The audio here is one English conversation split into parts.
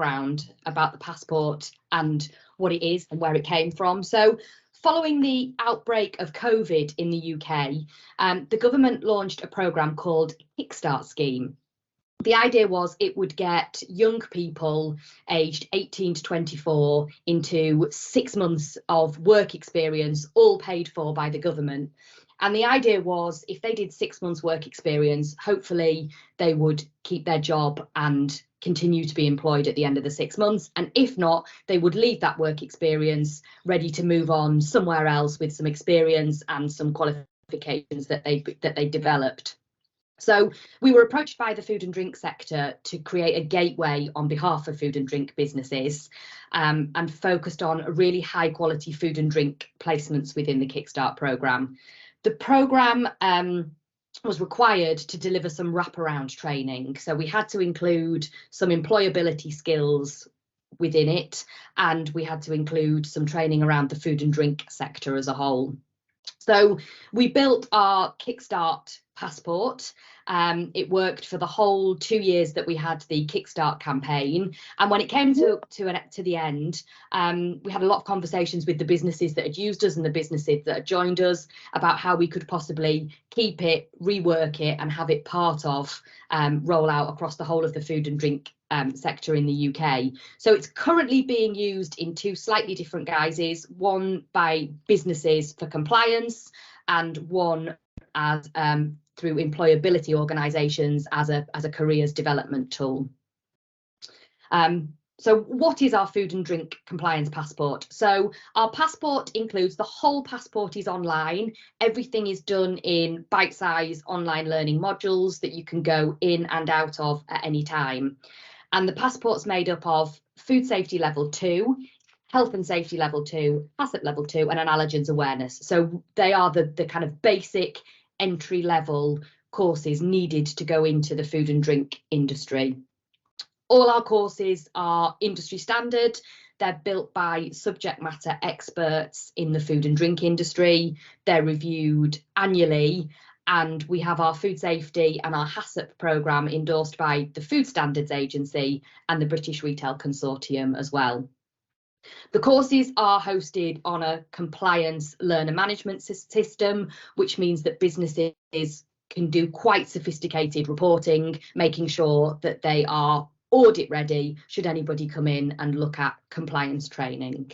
background about the passport and what it is and where it came from. So following the outbreak of COVID in the UK, the government launched a programme called Kickstart Scheme. The idea was it would get young people aged 18 to 24 into 6 months of work experience, all paid for by the government. And the idea was if they did 6 months work experience, hopefully they would keep their job and continue to be employed at the end of the 6 months. And if not, they would leave that work experience ready to move on somewhere else with some experience and some qualifications that they developed. So we were approached by the food and drink sector to create a gateway on behalf of food and drink businesses, and focused on really high quality food and drink placements within the Kickstart programme. The programme was required to deliver some wraparound training. So we had to include some employability skills within it, and we had to include some training around the food and drink sector as a whole. So we built our Kickstart passport. It worked for the whole 2 years that we had the Kickstart campaign. And when it came to the end, we had a lot of conversations with the businesses that had used us and the businesses that had joined us about how we could possibly keep it, rework it, and have it part of rollout across the whole of the food and drink sector in the UK. So it's currently being used in 2 slightly different guises, one by businesses for compliance and one as through employability organisations as a careers development tool. So what is our food and drink compliance passport? So our passport includes the whole passport is online. Everything is done in bite-sized online learning modules that you can go in and out of at any time. And the passport's made up of food safety level 2, health and safety level 2, HACCP level 2, and an allergens awareness. So they are the kind of basic entry level courses needed to go into the food and drink industry. All our courses are industry standard. They're built by subject matter experts in the food and drink industry. They're reviewed annually, and we have our food safety and our HACCP programme endorsed by the Food Standards Agency and the British Retail Consortium as well. The courses are hosted on a compliance learner management system, which means that businesses can do quite sophisticated reporting, making sure that they are audit ready should anybody come in and look at compliance training.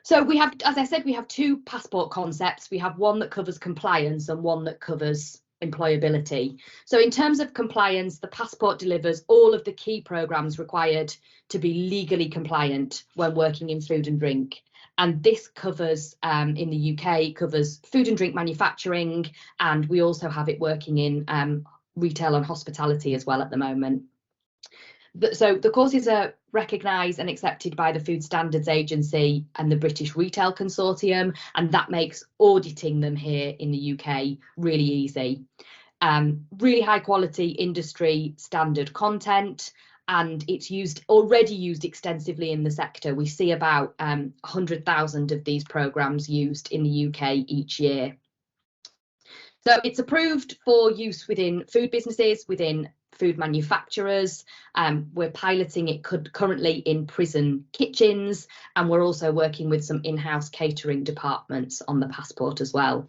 So we have, as I said, we have 2 passport concepts. We have one that covers compliance and one that covers employability. So in terms of compliance, the passport delivers all of the key programmes required to be legally compliant when working in food and drink. And this covers, in the UK, covers food and drink manufacturing, and we also have it working in retail and hospitality as well at the moment. So the courses are recognised and accepted by the Food Standards Agency and the British Retail Consortium, and that makes auditing them here in the UK really easy. Really high quality industry standard content, and it's already used extensively in the sector. We see about 100,000 of these programmes used in the UK each year. So it's approved for use within food businesses, within food manufacturers. We're piloting it currently in prison kitchens, and we're also working with some in-house catering departments on the passport as well.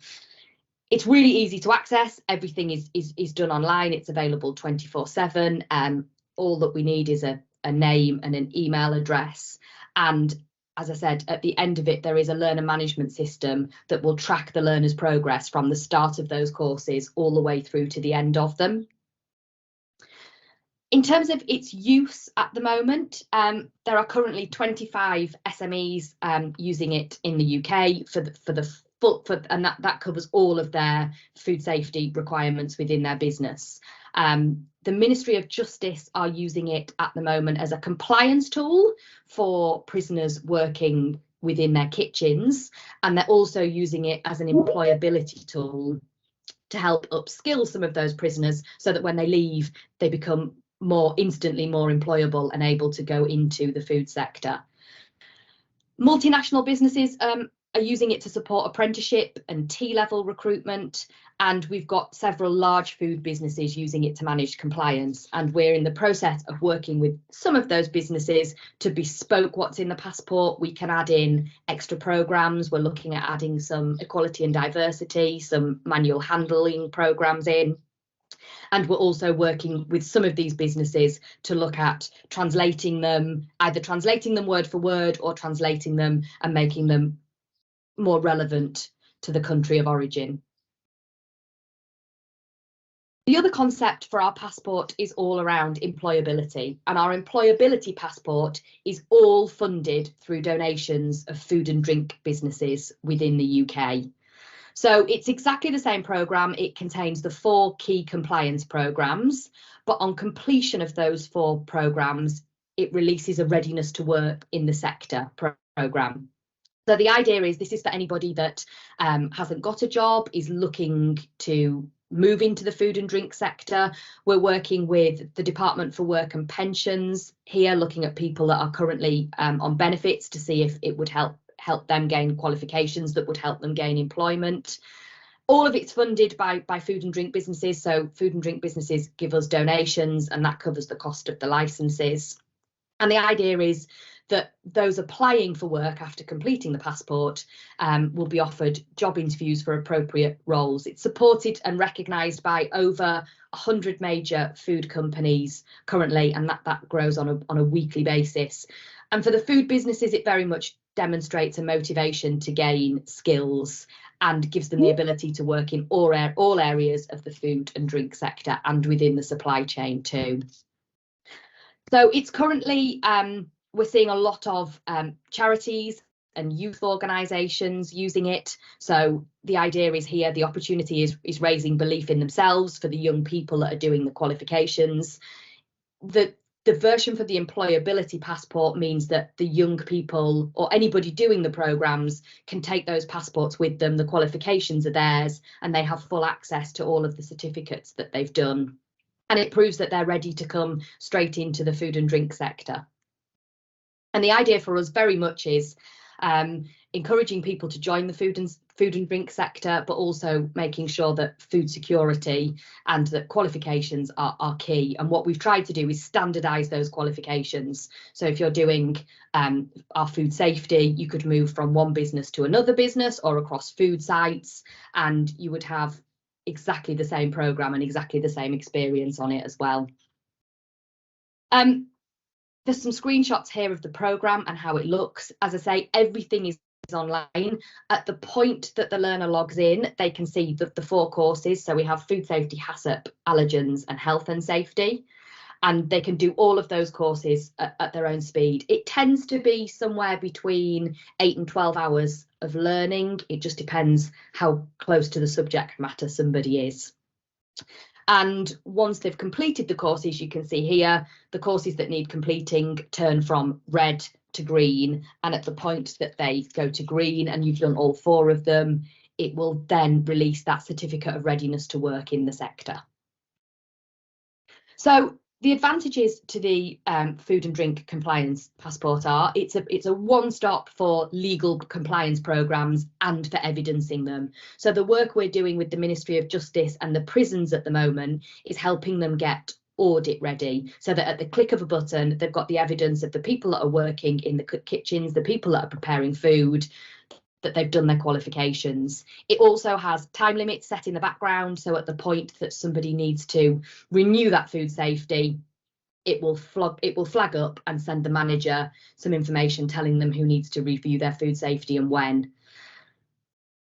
It's really easy to access. Everything is done online. It's available 24/7. All that we need is a name and an email address. And as I said, at the end of it, there is a learner management system that will track the learner's progress from the start of those courses all the way through to the end of them. In terms of its use at the moment, there are currently 25 SMEs using it in the UK and that covers all of their food safety requirements within their business. The Ministry of Justice are using it at the moment as a compliance tool for prisoners working within their kitchens, and they're also using it as an employability tool to help upskill some of those prisoners so that when they leave, they become instantly more employable and able to go into the food sector. Multinational businesses are using it to support apprenticeship and T-level recruitment, and we've got several large food businesses using it to manage compliance, and we're in the process of working with some of those businesses to bespoke what's in the passport. We can add in extra programs. We're looking at adding some equality and diversity, some manual handling programs in. And we're also working with some of these businesses to look at translating them, either translating them word for word or translating them and making them more relevant to the country of origin. The other concept for our passport is all around employability, and our employability passport is all funded through donations of food and drink businesses within the UK. So it's exactly the same programme. It contains the 4 key compliance programmes, but on completion of those 4 programmes, it releases a readiness to work in the sector programme. So the idea is this is for anybody that hasn't got a job, is looking to move into the food and drink sector. We're working with the Department for Work and Pensions here, looking at people that are currently on benefits to see if it would help them gain qualifications that would help them gain employment. All of it's funded by food and drink businesses. So food and drink businesses give us donations, and that covers the cost of the licenses. And the idea is that those applying for work after completing the passport will be offered job interviews for appropriate roles. It's supported and recognised by over 100 major food companies currently, and that grows on a weekly basis. And for the food businesses, it very much demonstrates a motivation to gain skills and gives them the ability to work in all areas of the food and drink sector and within the supply chain too. So it's currently, we're seeing a lot of charities and youth organisations using it. So the idea is here, the opportunity is raising belief in themselves for the young people that are doing the qualifications. The version for the employability passport means that the young people or anybody doing the programmes can take those passports with them. The qualifications are theirs and they have full access to all of the certificates that they've done. And it proves that they're ready to come straight into the food and drink sector. And the idea for us very much is encouraging people to join the food and drink sector, but also making sure that food security and that qualifications are key. And what we've tried to do is standardise those qualifications. So if you're doing our food safety, you could move from one business to another business or across food sites, and you would have exactly the same programme and exactly the same experience on it as well. There's some screenshots here of the programme and how it looks. As I say, everything is online. At the point that the learner logs in, they can see the 4 courses. So we have food safety, HACCP, allergens and health and safety. And they can do all of those courses at their own speed. It tends to be somewhere between 8 and 12 hours of learning. It just depends how close to the subject matter somebody is. And once they've completed the courses, you can see here, the courses that need completing turn from red to green. And at the point that they go to green and you've done all 4 of them, it will then release that certificate of readiness to work in the sector. So the advantages to the food and drink compliance passport are it's a one-stop for legal compliance programmes and for evidencing them. So the work we're doing with the Ministry of Justice and the prisons at the moment is helping them get audit ready, so that at the click of a button they've got the evidence of the people that are working in the kitchens, the people that are preparing food, that they've done their qualifications. It also has time limits set in the background, so at the point that somebody needs to renew that food safety, it will flag up and send the manager some information telling them who needs to review their food safety and when.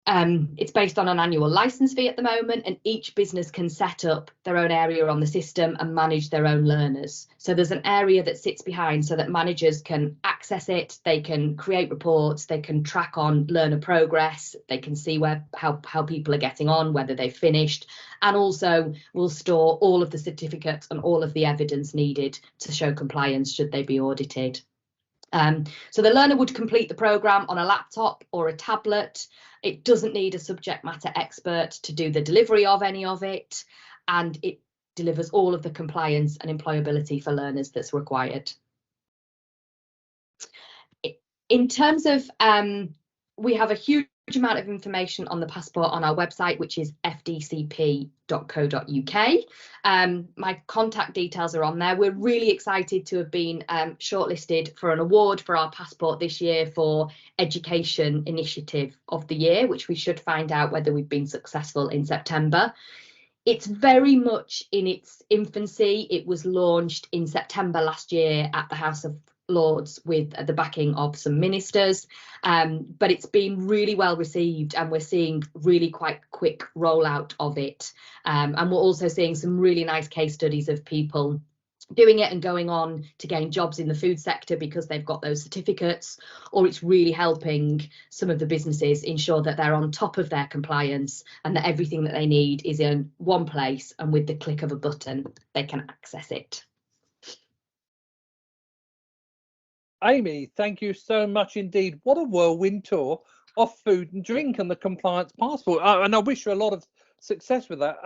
It's based on an annual licence fee at the moment, and each business can set up their own area on the system and manage their own learners. So there's an area that sits behind so that managers can access it, they can create reports, they can track on learner progress, they can see how people are getting on, whether they've finished, and also will store all of the certificates and all of the evidence needed to show compliance should they be audited. So the learner would complete the programme on a laptop or a tablet. It doesn't need a subject matter expert to do the delivery of any of it, and it delivers all of the compliance and employability for learners that's required. In terms of we have a huge amount of information on the passport on our website, which is fdcp.co.uk. My contact details are on there. We're really excited to have been shortlisted for an award for our passport this year for Education Initiative of the Year, which we should find out whether we've been successful in September. It's very much in its infancy. It was launched in September last year at the House of Lords with the backing of some ministers, but it's been really well received, and we're seeing really quite quick rollout of it, and we're also seeing some really nice case studies of people doing it and going on to gain jobs in the food sector because they've got those certificates, or it's really helping some of the businesses ensure that they're on top of their compliance and that everything that they need is in one place, and with the click of a button they can access it. Amy, thank you so much indeed. What a whirlwind tour of food and drink and the compliance passport. And I wish you a lot of success with that.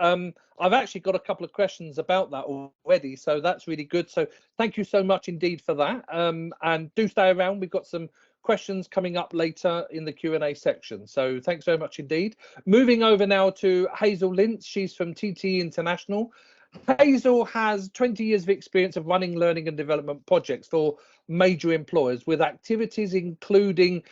I've actually got a couple of questions about that already, so that's really good. So thank you so much indeed for that. And do stay around. We've got some questions coming up later in the Q&A section. So thanks very much indeed. Moving over now to Hazel Lintz. She's from TTE International. Hazel has 20 years of experience of running learning and development projects for major employers, with activities including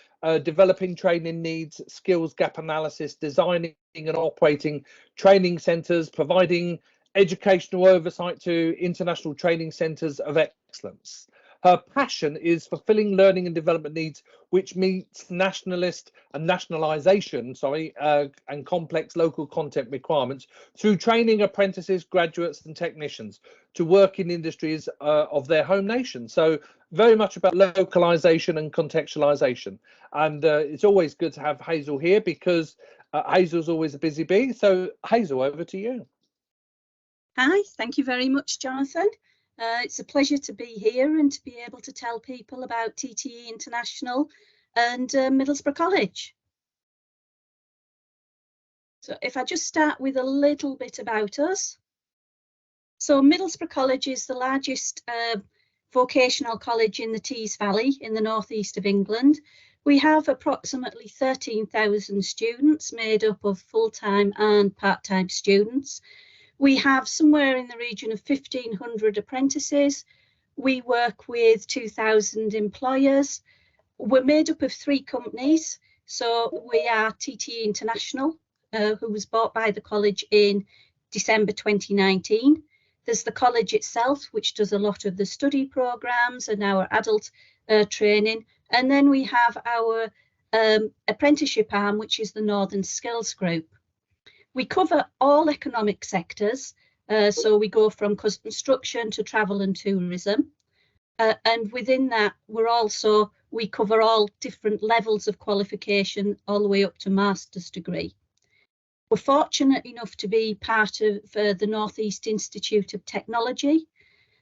developing training needs, skills gap analysis, designing and operating training centres, providing educational oversight to international training centres of excellence. Her passion is fulfilling learning and development needs which meets nationalisation and complex local content requirements through training apprentices, graduates and technicians to work in industries of their home nation. So very much about localization and contextualization. And it's always good to have Hazel here because Hazel's always a busy bee. So Hazel, over to you. Hi, thank you very much, Jonathan. It's a pleasure to be here and to be able to tell people about TTE International and Middlesbrough College. So if I just start with a little bit about us. So Middlesbrough College is the largest vocational college in the Tees Valley in the northeast of England. We have approximately 13,000 students made up of full-time and part-time students. We have somewhere in the region of 1,500 apprentices. We work with 2,000 employers. We're made up of 3 companies. So we are TTE International, who was bought by the college in December 2019. There's the college itself, which does a lot of the study programmes and our adult training. And then we have our apprenticeship arm, which is the Northern Skills Group. We cover all economic sectors, so we go from construction to travel and tourism. And within that, we cover all different levels of qualification, all the way up to master's degree. We're fortunate enough to be part of the North East Institute of Technology,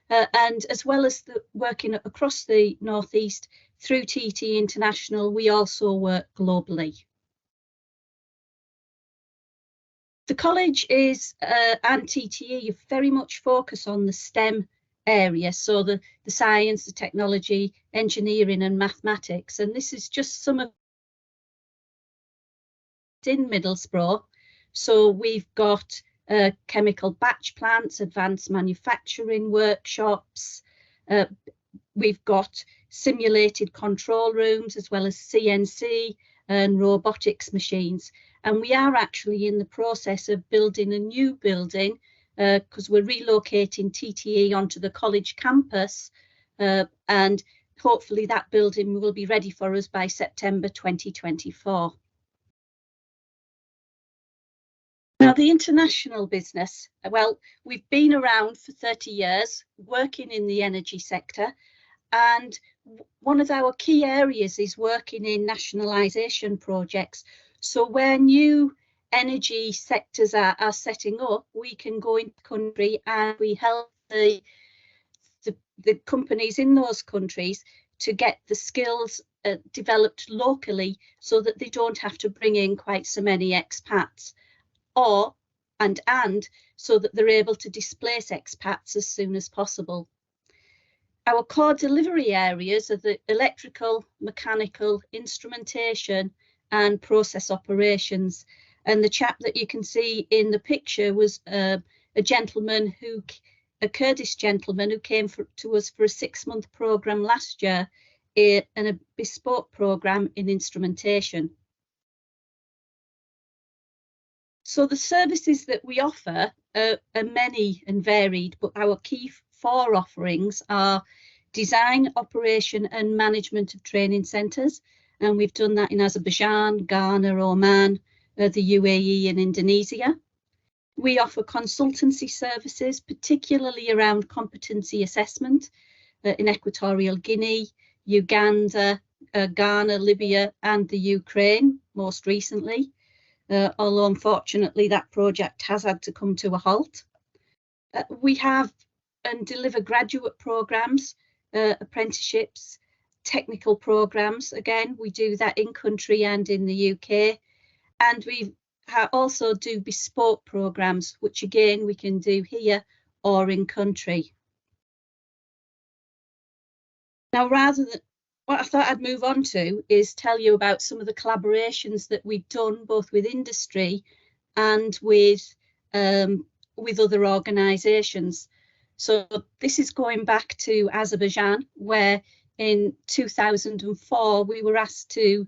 and as well as working across the North East through TTE International, we also work globally. The college is and TTE very much focus on the STEM area, so the science, the technology, engineering and mathematics, and this is just some of in Middlesbrough. So we've got chemical batch plants, advanced manufacturing workshops, we've got simulated control rooms as well as CNC and robotics machines. And we are actually in the process of building a new building because we're relocating TTE onto the college campus, and hopefully that building will be ready for us by September 2024. Now, the international business, well, we've been around for 30 years working in the energy sector, and one of our key areas is working in nationalisation projects. So where new energy sectors are setting up, we can go into the country and we help the companies in those countries to get the skills developed locally so that they don't have to bring in quite so many expats, and so that they're able to displace expats as soon as possible. Our core delivery areas are the electrical, mechanical, instrumentation and process operations. And the chap that you can see in the picture was a Kurdish gentleman who came to us for a 6-month programme last year, and a bespoke programme in instrumentation. So the services that we offer are many and varied, but our key 4 offerings are design, operation and management of training centres. And we've done that in Azerbaijan, Ghana, Oman, the UAE and Indonesia. We offer consultancy services, particularly around competency assessment in Equatorial Guinea, Uganda, Ghana, Libya and the Ukraine most recently. Although unfortunately that project has had to come to a halt. We have and deliver graduate programmes, apprenticeships, technical programmes. Again, we do that in country and in the UK. And we also do bespoke programmes, which again we can do here or in country. Now, rather than what I thought I'd move on to is tell you about some of the collaborations that we've done both with industry and with other organisations. So this is going back to Azerbaijan, where in 2004 we were asked to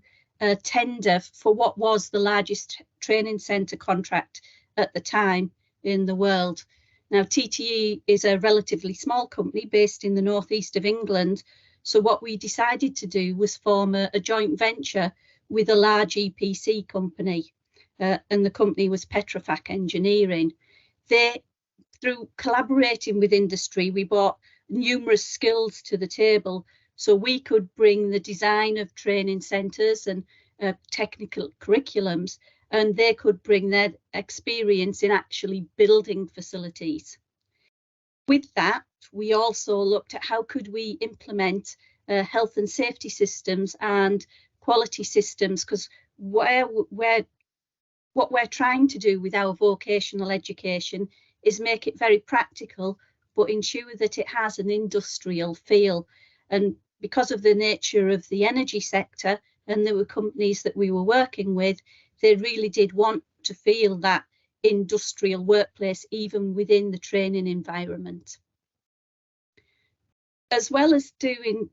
tender for what was the largest training centre contract at the time in the world. Now, TTE is a relatively small company based in the northeast of England. So what we decided to do was form a joint venture with a large EPC company, and the company was Petrofac Engineering. Through collaborating with industry, we brought numerous skills to the table, so we could bring the design of training centres and technical curriculums, and they could bring their experience in actually building facilities. With that, we also looked at how could we implement health and safety systems and quality systems, because what we're trying to do with our vocational education is make it very practical, but ensure that it has an industrial feel. And because of the nature of the energy sector, and there were companies that we were working with, they really did want to feel that industrial workplace even within the training environment. As well as doing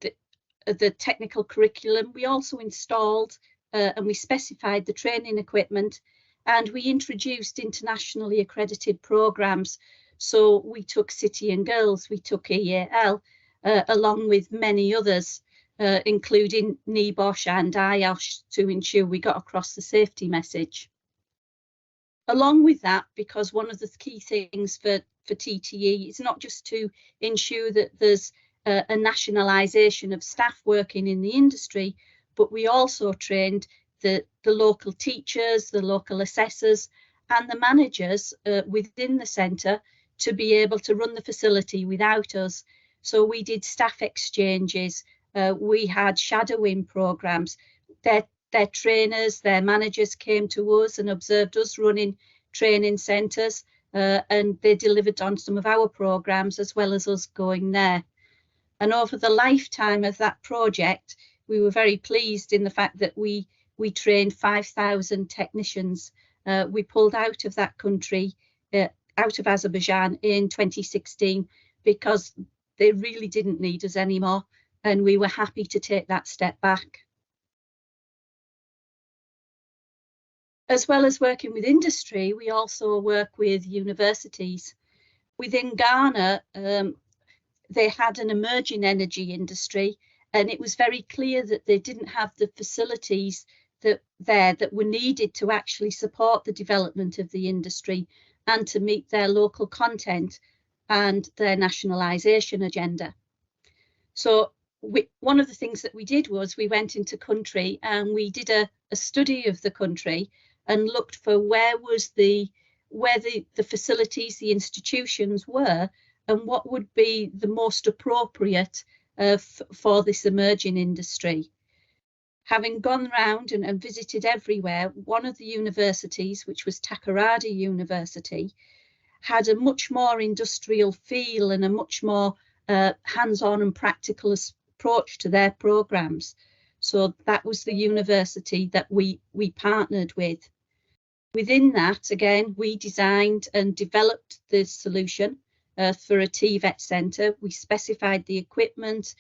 the technical curriculum, we also installed and we specified the training equipment, and we introduced internationally accredited programmes. So we took City and Girls, we took EAL, along with many others, including NEBOSH and IOSH, to ensure we got across the safety message. Along with that, because one of the key things for TTE is not just to ensure that there's a nationalisation of staff working in the industry, but we also trained the local teachers, the local assessors and the managers within the centre to be able to run the facility without us. So we did staff exchanges, we had shadowing programmes. Their trainers, their managers came to us and observed us running training centres, and they delivered on some of our programmes as well as us going there. And over the lifetime of that project, we were very pleased in the fact that we trained 5,000 technicians. We pulled out of that country, out of Azerbaijan in 2016, because they really didn't need us anymore, and we were happy to take that step back. As well as working with industry, we also work with universities. Within Ghana, they had an emerging energy industry, and it was very clear that they didn't have the facilities that were needed to actually support the development of the industry and to meet their local content and their nationalisation agenda. So one of the things that we did was we went into country and we did a study of the country and looked for where the facilities, the institutions were, and what would be the most appropriate for this emerging industry. Having gone round and visited everywhere, one of the universities, which was Takoradi University, had a much more industrial feel and a much more hands-on and practical approach to their programmes. So that was the university that we partnered with. Within that, again, we designed and developed the solution for a TVET centre. We specified the equipment.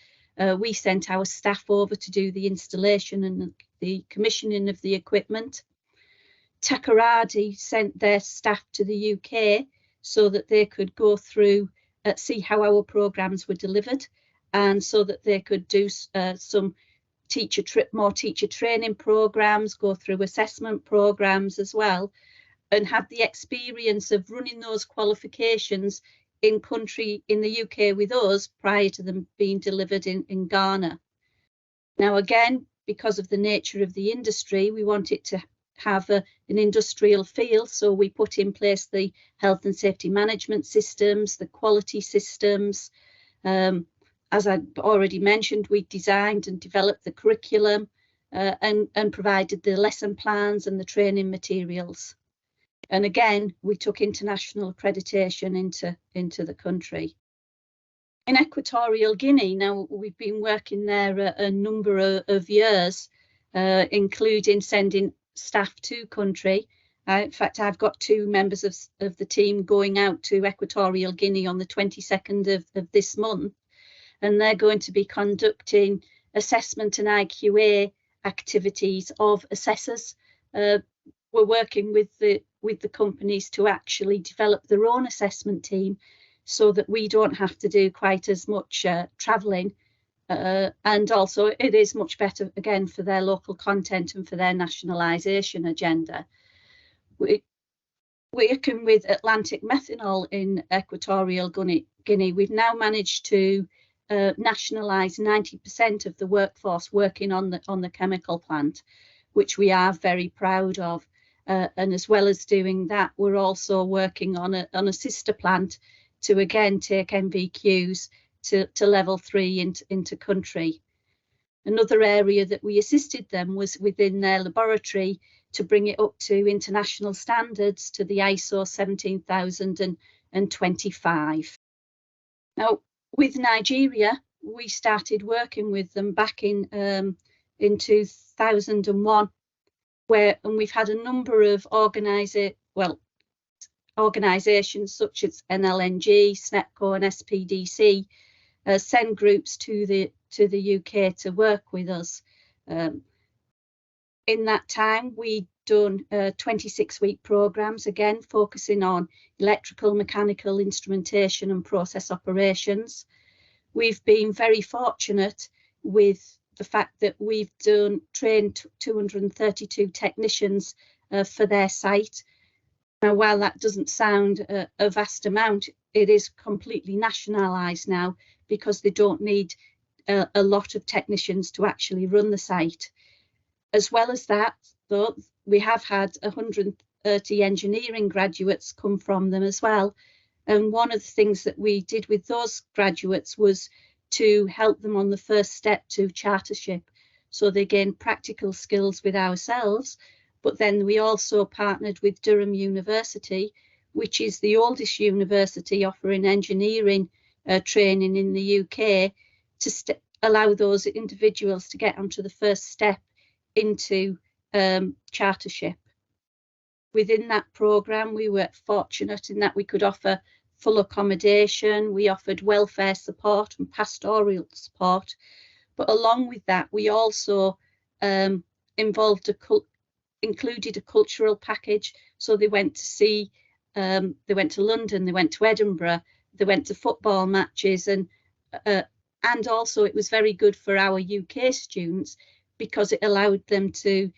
We sent our staff over to do the installation and the commissioning of the equipment. Takoradi sent their staff to the UK so that they could go through, see how our programmes were delivered, and so that they could do some more teacher training programmes, go through assessment programmes as well, and have the experience of running those qualifications in country in the UK with us prior to them being delivered in Ghana. Now again, because of the nature of the industry, we want it to have an industrial feel, so we put in place the health and safety management systems, the quality systems. As I already mentioned, we designed and developed the curriculum and provided the lesson plans and the training materials. And again, we took international accreditation into the country. In Equatorial Guinea, now we've been working there a number of years, including sending staff to country. In fact, I've got 2 members of the team going out to Equatorial Guinea on the 22nd of this month, and they're going to be conducting assessment and IQA activities of assessors. We're working with the companies to actually develop their own assessment team so that we don't have to do quite as much travelling. And also it is much better, again, for their local content and for their nationalisation agenda. We're working with Atlantic Methanol in Equatorial Guinea. We've now managed to nationalise 90% of the workforce working on the chemical plant, which we are very proud of. And as well as doing that, we're also working on a sister plant to again take MVQs to level 3 into country. Another area that we assisted them was within their laboratory to bring it up to international standards, to the ISO 17025. Now, with Nigeria, we started working with them back in 2001, and we've had a number of organisations such as NLNG, SNEPCO and SPDC send groups to the UK to work with us. In that time, we've done 26-week programmes, again focusing on electrical, mechanical, instrumentation and process operations. We've been very fortunate with the fact that we've trained 232 technicians for their site. Now, while that doesn't sound a vast amount, it is completely nationalised now because they don't need a lot of technicians to actually run the site. As well as that, though, we have had 130 engineering graduates come from them as well. And one of the things that we did with those graduates was to help them on the first step to chartership. So they gain practical skills with ourselves, but then we also partnered with Durham University, which is the oldest university offering engineering training in the UK, to allow those individuals to get onto the first step into chartership. Within that programme, we were fortunate in that we could offer full accommodation, we offered welfare support and pastoral support, but along with that, we also included a cultural package. So they went to they went to London, they went to Edinburgh, they went to football matches, and also it was very good for our UK students because it allowed them to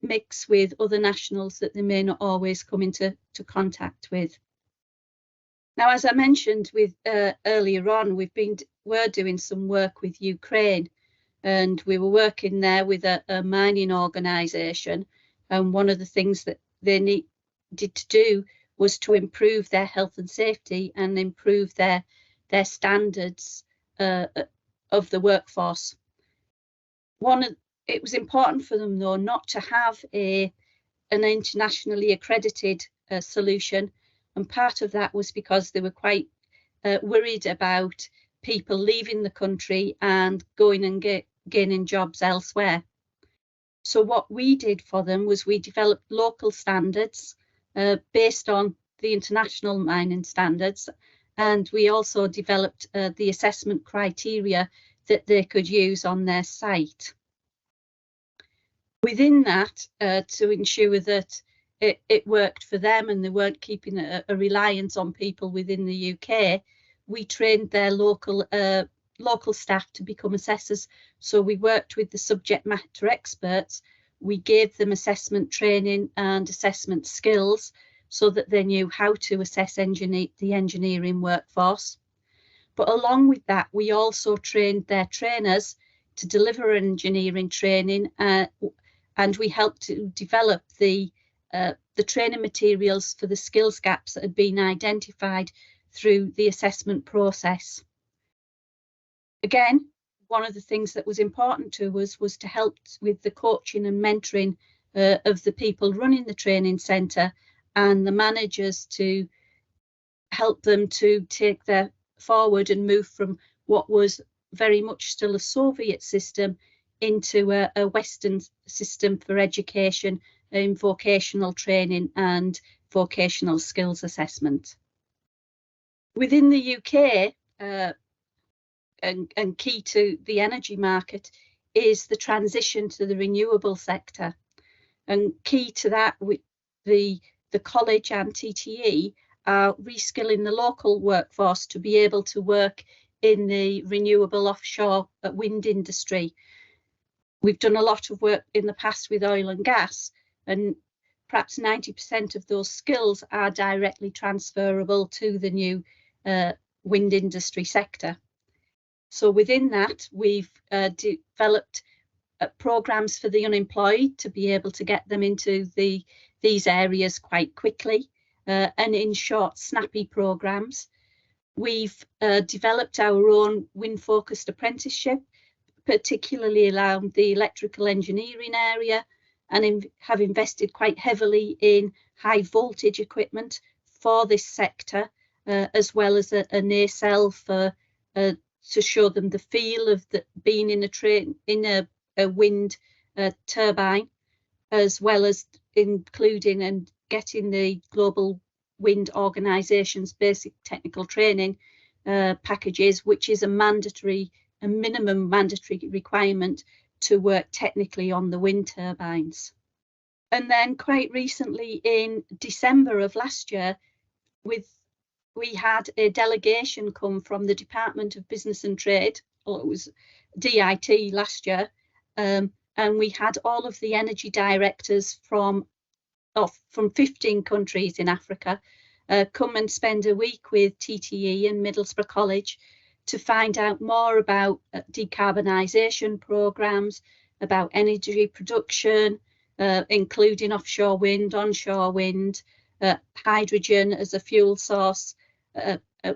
mix with other nationals that they may not always come into contact with. Now, as I mentioned earlier on, we're doing some work with Ukraine, and we were working there with a mining organisation, and one of the things that they needed to do was to improve their health and safety and improve their standards of the workforce. It was important for them, though, not to have an internationally accredited solution, and part of that was because they were quite worried about people leaving the country and going and gaining jobs elsewhere. So what we did for them was we developed local standards based on the international mining standards, and we also developed the assessment criteria that they could use on their site. Within that, to ensure that it worked for them and they weren't keeping a reliance on people within the UK, we trained their local staff to become assessors. So we worked with the subject matter experts. We gave them assessment training and assessment skills so that they knew how to assess the engineering workforce. But along with that, we also trained their trainers to deliver engineering training, and we helped to develop the training materials for the skills gaps that had been identified through the assessment process. Again, one of the things that was important to us was to help with the coaching and mentoring of the people running the training centre and the managers, to help them to take their forward and move from what was very much still a Soviet system into a Western system for education in vocational training and vocational skills assessment. Within the UK, and key to the energy market, is the transition to the renewable sector. And key to that, the college and TTE are reskilling the local workforce to be able to work in the renewable offshore wind industry. We've done a lot of work in the past with oil and gas, and perhaps 90% of those skills are directly transferable to the new wind industry sector. So within that, we've developed programs for the unemployed to be able to get them into these areas quite quickly, and in short, snappy programs. We've developed our own wind-focused apprenticeship, particularly around the electrical engineering area, and have invested quite heavily in high voltage equipment for this sector, as well as a nacelle for to show them the feel of being in a wind turbine, as well as including and getting the global wind organisation's basic technical training packages, which is a minimum mandatory requirement to work technically on the wind turbines. And then quite recently, in December of last year, we had a delegation come from the Department of Business and Trade, or it was DIT last year, and we had all of the energy directors from 15 countries in Africa come and spend a week with TTE and Middlesbrough College to find out more about decarbonisation programmes, about energy production, including offshore wind, onshore wind, hydrogen as a fuel source,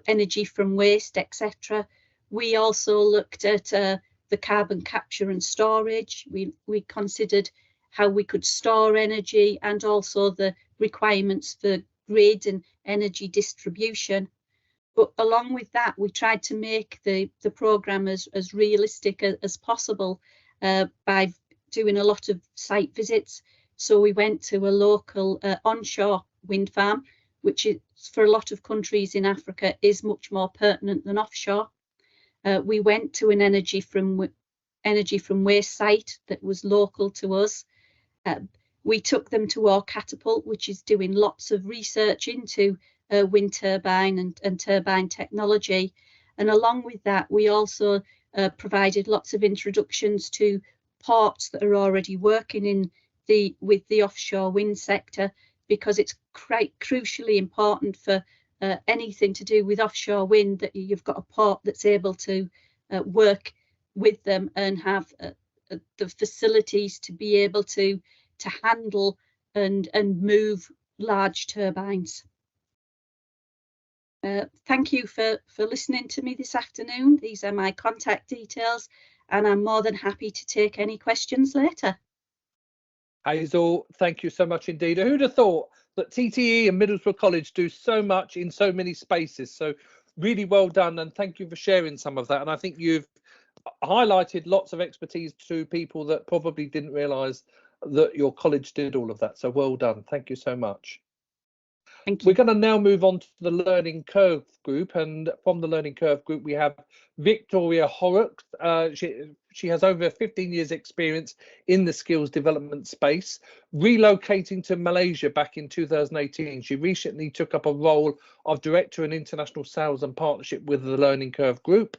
energy from waste, etc. We also looked at the carbon capture and storage. We considered how we could store energy, and also the requirements for grid and energy distribution. But along with that, we tried to make the programme as realistic as possible by doing a lot of site visits. So we went to a local onshore wind farm, which is, for a lot of countries in Africa, is much more pertinent than offshore. We went to an energy from waste site that was local to us. We took them to our catapult, which is doing lots of research into wind turbine and turbine technology. And along with that, we also provided lots of introductions to ports that are already working with the offshore wind sector, because it's quite crucially important for anything to do with offshore wind that you've got a port that's able to work with them and have the facilities to be able to handle and move large turbines. Thank you for listening to me this afternoon. These are my contact details, and I'm more than happy to take any questions later. Hazel, thank you so much indeed. Who'd have thought that TTE and Middlesbrough College do so much in so many spaces? So really well done, and thank you for sharing some of that. And I think you've highlighted lots of expertise to people that probably didn't realise that your college did all of that. So well done. Thank you so much. Thank you. We're going to now move on to the Learning Curve group, and from the Learning Curve group we have Victoria Horrocks. She has over 15 years experience in the skills development space, relocating to Malaysia back in 2018. She recently took up a role of Director in International Sales and Partnership with the Learning Curve group.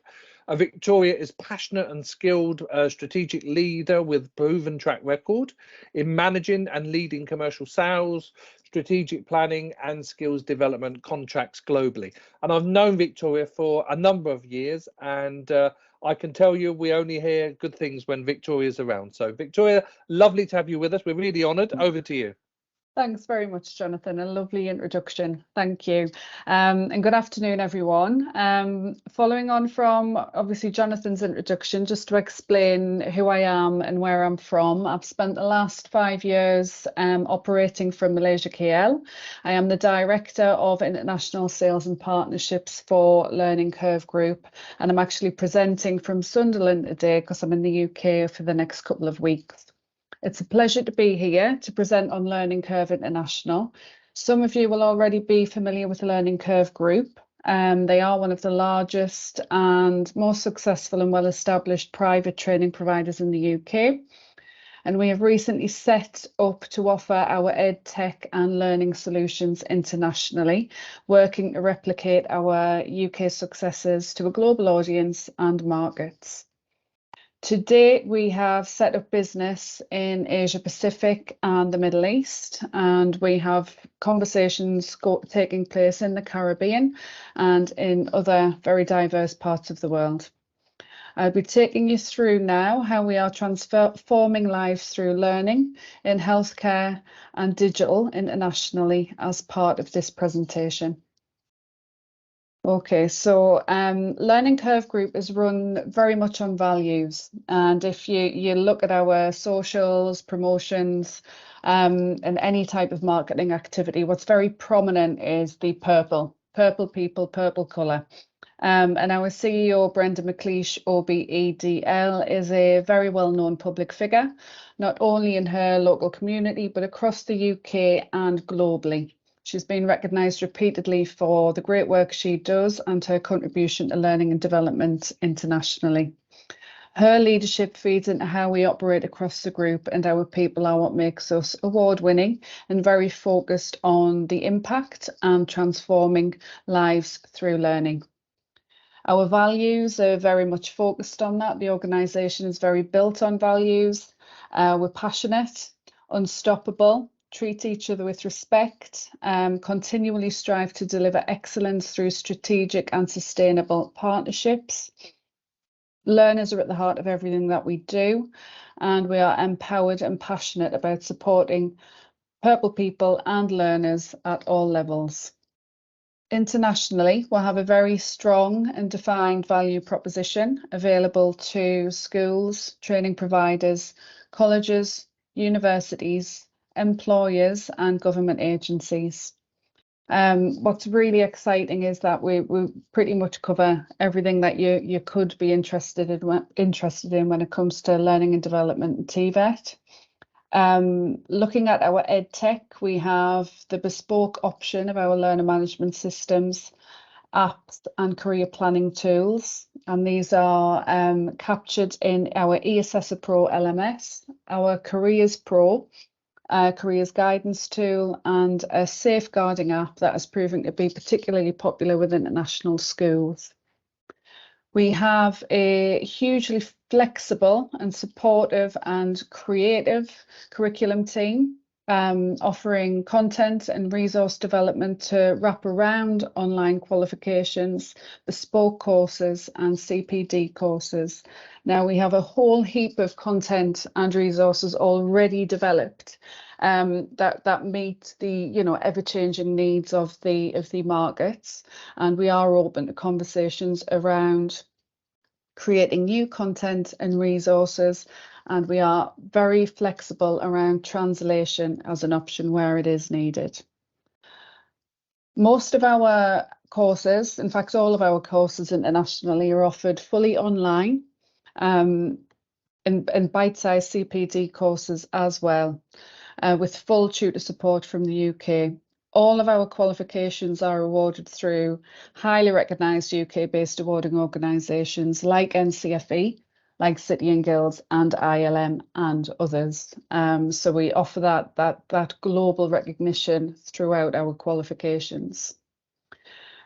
Victoria is passionate and skilled strategic leader with proven track record in managing and leading commercial sales, strategic planning and skills development contracts globally. And I've known Victoria for a number of years, and I can tell you we only hear good things when Victoria's around. So Victoria, lovely to have you with us. We're really honoured. Over to you. Thanks very much, Jonathan. A lovely introduction. Thank you. And good afternoon, everyone. Following on from obviously Jonathan's introduction, just to explain who I am and where I'm from, I've spent the last 5 years operating from Malaysia, KL. I am the Director of International Sales and Partnerships for Learning Curve Group, and I'm actually presenting from Sunderland today because I'm in the UK for the next couple of weeks. It's a pleasure to be here to present on Learning Curve International. Some of you will already be familiar with the Learning Curve Group. They are one of the largest and most successful and well-established private training providers in the UK. And we have recently set up to offer our EdTech and learning solutions internationally, working to replicate our UK successes to a global audience and markets. To date, we have set up business in Asia Pacific and the Middle East, and we have conversations taking place in the Caribbean and in other very diverse parts of the world. I'll be taking you through now how we are transforming lives through learning in healthcare and digital internationally as part of this presentation. Okay, so Learning Curve Group is run very much on values, and if you look at our socials, promotions, and any type of marketing activity, what's very prominent is the purple people, purple colour. And our CEO, Brenda McLeish, OBEDL, is a very well-known public figure, not only in her local community, but across the UK and globally. She's been recognised repeatedly for the great work she does and her contribution to learning and development internationally. Her leadership feeds into how we operate across the group, and our people are what makes us award-winning and very focused on the impact and transforming lives through learning. Our values are very much focused on that. The organisation is very built on values. We're passionate, unstoppable, treat each other with respect, continually strive to deliver excellence through strategic and sustainable partnerships. Learners are at the heart of everything that we do, and we are empowered and passionate about supporting purple people and learners at all levels. Internationally, we'll have a very strong and defined value proposition available to schools, training providers, colleges, universities, employers and government agencies. What's really exciting is that we pretty much cover everything that you could be interested in when it comes to learning and development and TVET. Looking at our EdTech, we have the bespoke option of our learner management systems, apps and career planning tools, and these are captured in our eAssessor Pro LMS, our Careers Pro, careers guidance tool, and a safeguarding app that is proving to be particularly popular with international schools. We have a hugely flexible and supportive and creative curriculum team, offering content and resource development to wrap around online qualifications, bespoke courses and CPD courses. Now we have a whole heap of content and resources already developed that meet the ever-changing needs of the markets, and we are open to conversations around creating new content and resources, and we are very flexible around translation as an option where it is needed. Most of our courses, in fact all of our courses internationally, are offered fully online, and bite-sized CPD courses as well, with full tutor support from the UK. All of our qualifications are awarded through highly recognised UK-based awarding organisations like NCFE, like City and Guilds and ILM and others. So we offer that global recognition throughout our qualifications.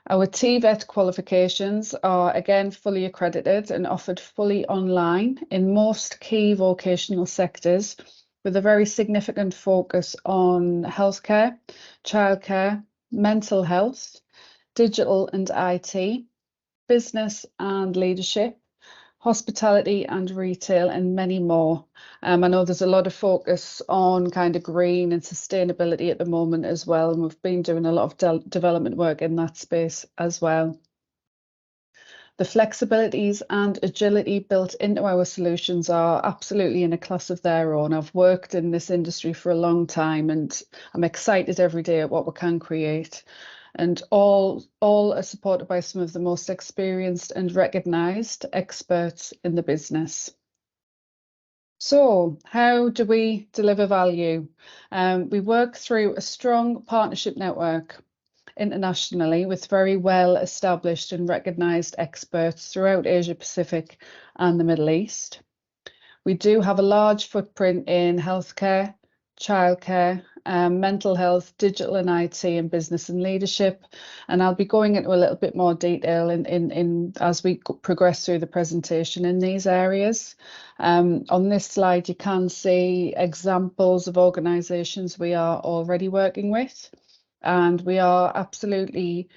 Our TVET qualifications are again fully accredited and offered fully online in most key vocational sectors, with a very significant focus on healthcare, childcare, mental health, digital and IT, business and leadership, hospitality and retail, and many more. I know there's a lot of focus on kind of green and sustainability at the moment as well, and we've been doing a lot of development work in that space as well. The flexibilities and agility built into our solutions are absolutely in a class of their own. I've worked in this industry for a long time, and I'm excited every day at what we can create. And all are supported by some of the most experienced and recognised experts in the business. So how do we deliver value? We work through a strong partnership network internationally with very well established and recognised experts throughout Asia Pacific and the Middle East. We do have a large footprint in healthcare, childcare, mental health, digital and IT, and business and leadership. And I'll be going into a little bit more detail in as we progress through the presentation in these areas. On this slide, you can see examples of organisations we are already working with. And we are absolutely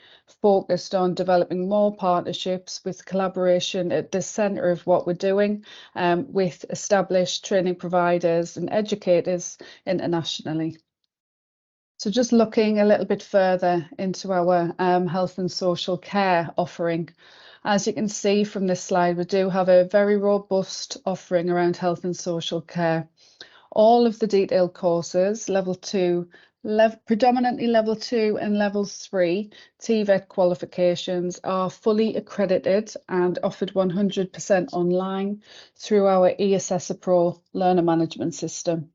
focused on developing more partnerships with collaboration at the centre of what we're doing with established training providers and educators internationally. So just looking a little bit further into our health and social care offering. As you can see from this slide, we do have a very robust offering around health and social care. All of the detailed courses, level 2, predominantly level 2 and level 3 TVET qualifications are fully accredited and offered 100% online through our eAssessor Pro learner management system.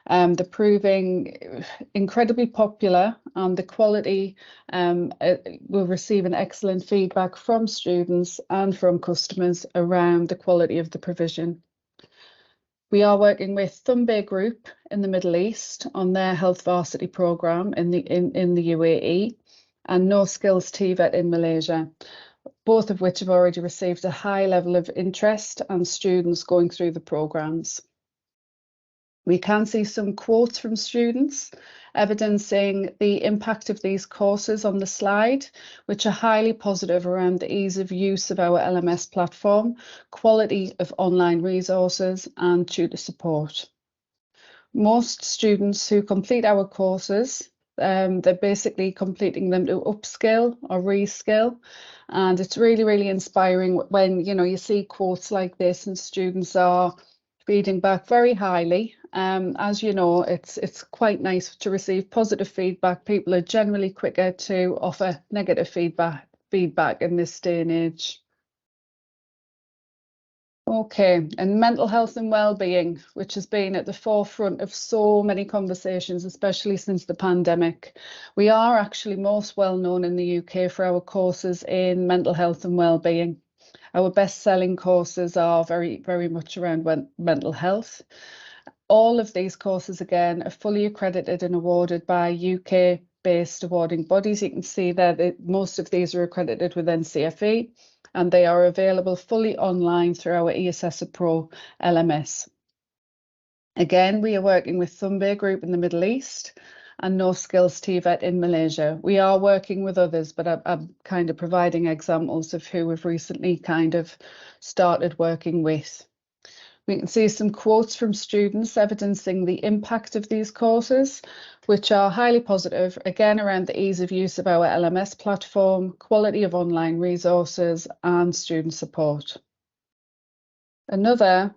They're proving incredibly popular, and the quality we're receiving excellent feedback from students and from customers around the quality of the provision. We are working with Thumbay Group in the Middle East on their Health Varsity programme in the UAE, and No Skills TVET in Malaysia, both of which have already received a high level of interest and students going through the programmes. We can see some quotes from students evidencing the impact of these courses on the slide, which are highly positive around the ease of use of our LMS platform, quality of online resources and tutor support. Most students who complete our courses, they're basically completing them to upskill or reskill, and it's really inspiring when you see quotes like this and students are feeding back very highly. As you know, it's quite nice to receive positive feedback. People are generally quicker to offer negative feedback in this day and age. Okay, and mental health and well-being, which has been at the forefront of so many conversations, especially since the pandemic. We are actually most well known in the UK for our courses in mental health and well-being. Our best-selling courses are very much around mental health. All of these courses, again, are fully accredited and awarded by UK-based awarding bodies. You can see there that most of these are accredited with NCFE, and they are available fully online through our eAssessor Pro LMS. Again, we are working with Thumbay Group in the Middle East and No Skills TVET in Malaysia. We are working with others, but I'm kind of providing examples of who we've recently kind of started working with. We can see some quotes from students evidencing the impact of these courses, which are highly positive, again, around the ease of use of our LMS platform, quality of online resources and student support. Another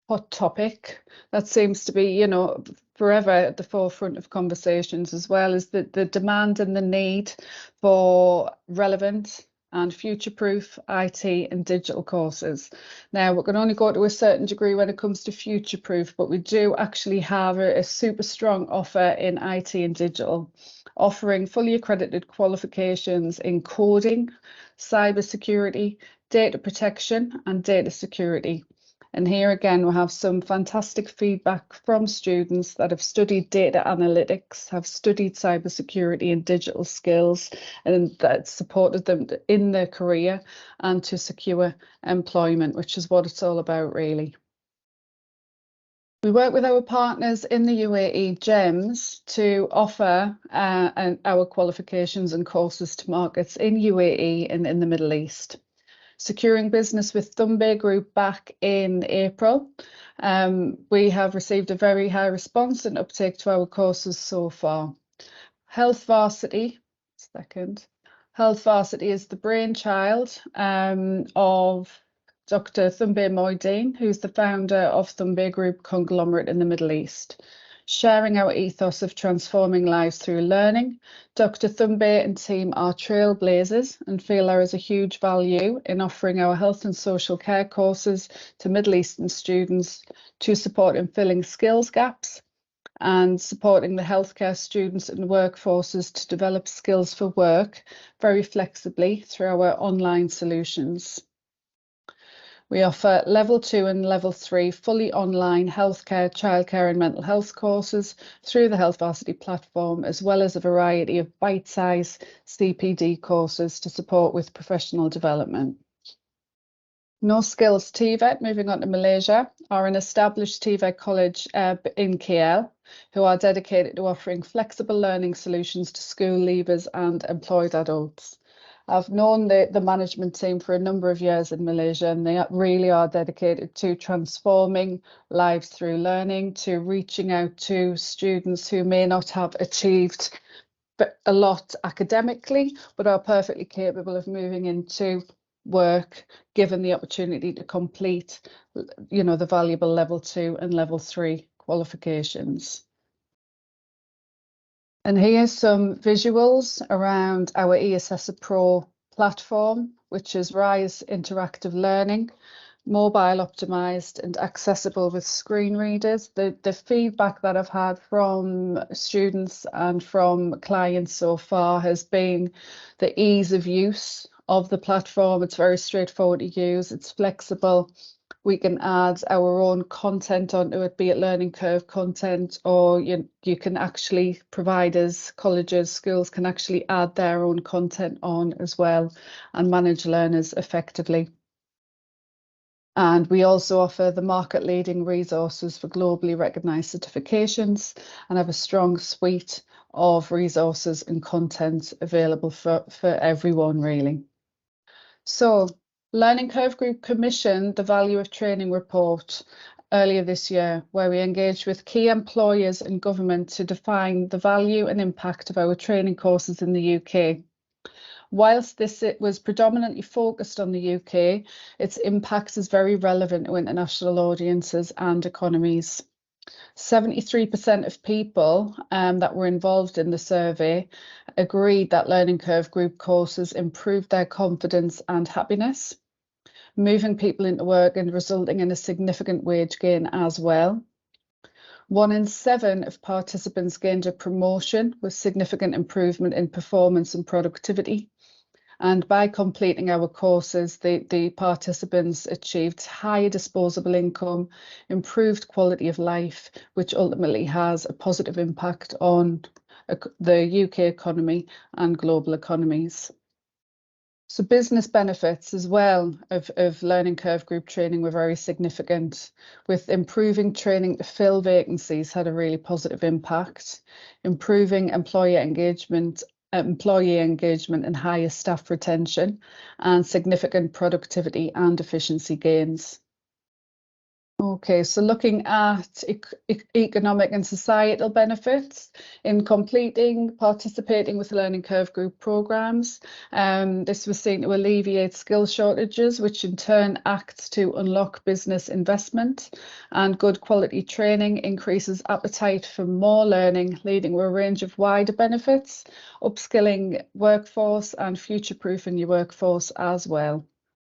hot topic that seems to be, forever at the forefront of conversations as well is the demand and the need for relevant and future-proof IT and digital courses. Now, we can only go to a certain degree when it comes to future-proof, but we do actually have a super strong offer in IT and digital, offering fully accredited qualifications in coding, cybersecurity, data protection and data security. And here again, we have some fantastic feedback from students that have studied data analytics, have studied cybersecurity and digital skills, and that supported them in their career and to secure employment, which is what it's all about, really. We work with our partners in the UAE, GEMS, to offer our qualifications and courses to markets in UAE and in the Middle East. Securing business with Thumbay Group back in April. We have received a very high response and uptake to our courses so far. Health Varsity is the brainchild of Dr. Thumbay Moideen, who's the founder of Thumbay Group conglomerate in the Middle East. Sharing our ethos of transforming lives through learning, Dr. Thumbay and team are trailblazers and feel there is a huge value in offering our health and social care courses to Middle Eastern students to support in filling skills gaps and supporting the healthcare students and workforces to develop skills for work very flexibly through our online solutions. We offer level 2 and level 3 fully online healthcare, childcare and mental health courses through the Health Varsity platform, as well as a variety of bite-sized CPD courses to support with professional development. No Skills TVET, moving on to Malaysia, are an established TVET college in KL who are dedicated to offering flexible learning solutions to school leavers and employed adults. I've known the management team for a number of years in Malaysia, and they really are dedicated to transforming lives through learning, to reaching out to students who may not have achieved a lot academically, but are perfectly capable of moving into work, given the opportunity to complete, the valuable level 2 and level 3 qualifications. And here's some visuals around our eAssessor Pro platform, which is RISE Interactive Learning, mobile optimized and accessible with screen readers. The feedback that I've had from students and from clients so far has been the ease of use of the platform. It's very straightforward to use, it's flexible. We can add our own content onto it, be it learning curve content, or you can actually, providers, colleges, schools can actually add their own content on as well and manage learners effectively. And we also offer the market-leading resources for globally recognised certifications and have a strong suite of resources and content available for everyone, really. So, Learning Curve Group commissioned the Value of Training report earlier this year, where we engaged with key employers and government to define the value and impact of our training courses in the UK. Whilst it was predominantly focused on the UK, its impact is very relevant to international audiences and economies. 73% of people that were involved in the survey agreed that Learning Curve Group courses improved their confidence and happiness, moving people into work and resulting in a significant wage gain as well. 1 in 7 of participants gained a promotion with significant improvement in performance and productivity. And by completing our courses, the participants achieved higher disposable income, improved quality of life, which ultimately has a positive impact on the UK economy and global economies. So business benefits as well of Learning Curve Group training were very significant, with improving training to fill vacancies had a really positive impact, improving employee engagement and higher staff retention, and significant productivity and efficiency gains. Okay, so looking at economic and societal benefits in participating with learning curve group programs. This was seen to alleviate skill shortages, which in turn acts to unlock business investment, and good quality training increases appetite for more learning, leading to a range of wider benefits, upskilling workforce and future-proofing your workforce as well.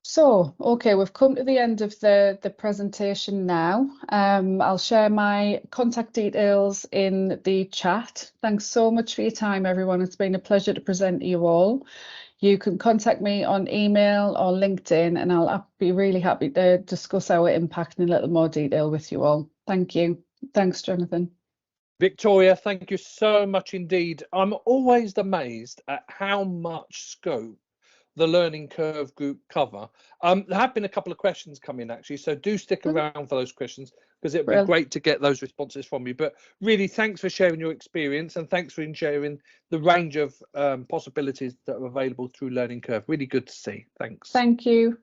So, okay, we've come to the end of the presentation now. I'll share my contact details in the chat. Thanks so much for your time, everyone. It's been a pleasure to present to you all. You can contact me on email or LinkedIn, and I'll be really happy to discuss our impact in a little more detail with you all. Thank you. Thanks, Jonathan. Victoria, thank you so much indeed. I'm always amazed at how much scope the learning curve group cover. There have been a couple of questions come in actually, so do stick around for those questions, because it would be great to get those responses from you. But really, thanks for sharing your experience, and thanks for sharing the range of possibilities that are available through Learning Curve. Really good to see. Thanks. Thank you.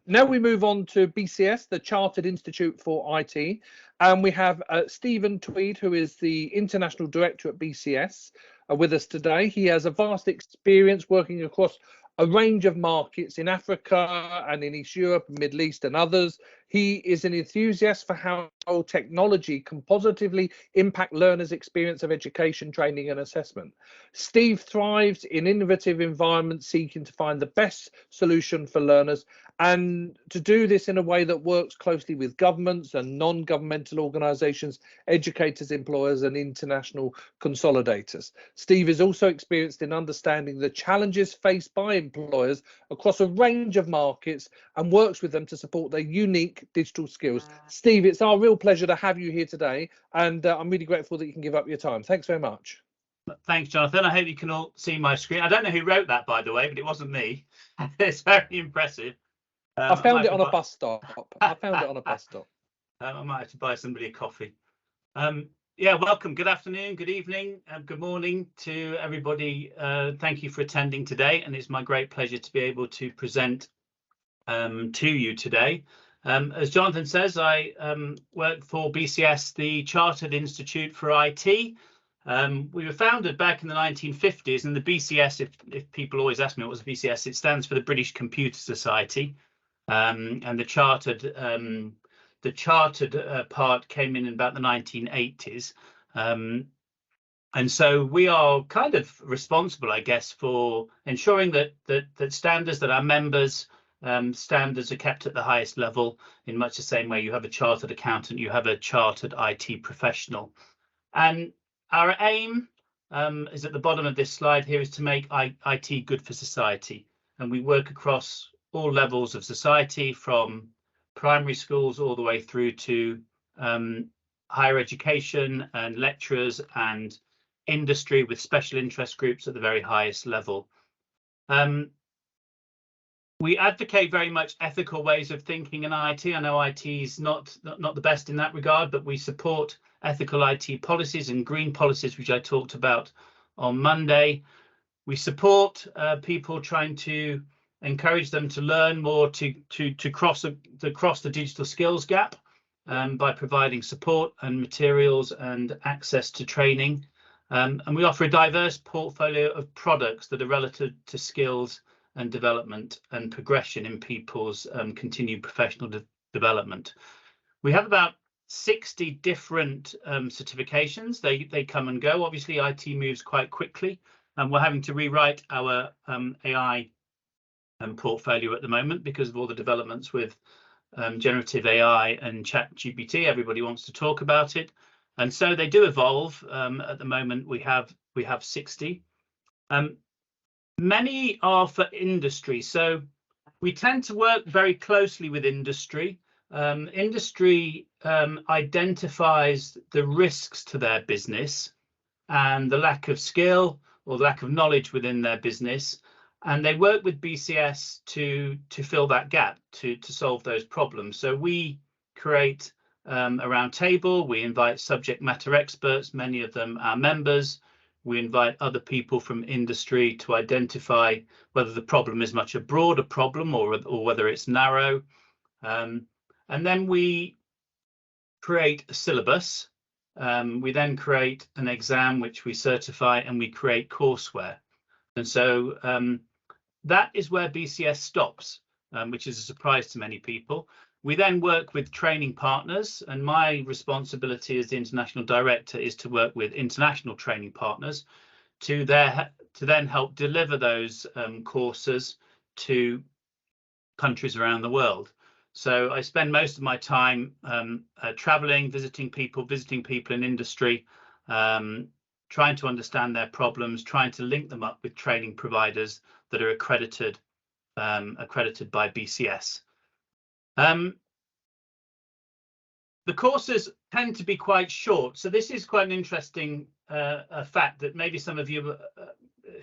Now we move on to BCS, the Chartered Institute for IT, and we have Stephen Tweed, who is the International Director at BCS, with us today. He has a vast experience working across a range of markets in Africa and in East Europe, Middle East and others. He is an enthusiast for how technology can positively impact learners' experience of education, training and assessment. Steve thrives in innovative environments, seeking to find the best solution for learners, and to do this in a way that works closely with governments and non-governmental organisations, educators, employers and international consolidators. Steve is also experienced in understanding the challenges faced by employers across a range of markets and works with them to support their unique digital skills. Steve, it's our real pleasure to have you here today, and I'm really grateful that you can give up your time. Thanks very much. Thanks, Jonathan. I hope you can all see my screen. I don't know who wrote that, by the way, but it wasn't me. It's very impressive. I found it on a bus stop. I might have to buy somebody a coffee. Yeah, welcome. Good afternoon, good evening, and good morning to everybody. Thank you for attending today, and it's my great pleasure to be able to present to you today. As Jonathan says, I work for BCS, the Chartered Institute for IT. We were founded back in the 1950s, and the BCS, if people always ask me what was the BCS, it stands for the British Computer Society, and the chartered part came in about the 1980s. And so we are kind of responsible, I guess, for ensuring that standards, that our members' standards are kept at the highest level, in much the same way you have a chartered accountant, you have a chartered IT professional. And our aim is at the bottom of this slide here, is to make IT good for society. And we work across all levels of society, from primary schools all the way through to higher education and lecturers and industry, with special interest groups at the very highest level. We advocate very much ethical ways of thinking in IT. I know IT is not the best in that regard, but we support ethical IT policies and green policies, which I talked about on Monday. We support people, trying to encourage them to learn more, to cross the digital skills gap, by providing support and materials and access to training. And we offer a diverse portfolio of products that are relative to skills and development and progression in people's continued professional development. We have about 60 different certifications. They come and go. Obviously, IT moves quite quickly, and we're having to rewrite our AI portfolio at the moment because of all the developments with generative AI and ChatGPT. Everybody wants to talk about it, and so they do evolve. At the moment, we have 60. Many are for industry, so we tend to work very closely with industry. Industry identifies the risks to their business and the lack of skill or the lack of knowledge within their business, and they work with BCS to fill that gap, to solve those problems. So we create a round table. We invite subject matter experts, many of them our members. We invite other people from industry to identify whether the problem is much a broader problem or whether it's narrow. And then we create a syllabus. We then create an exam which we certify, and we create courseware. And so that is where BCS stops, which is a surprise to many people. We then work with training partners, and my responsibility as the international director is to work with international training partners to then help deliver those courses to countries around the world. So I spend most of my time traveling, visiting people in industry, trying to understand their problems, trying to link them up with training providers that are accredited by BCS. The courses tend to be quite short, so this is quite an interesting fact that maybe some of you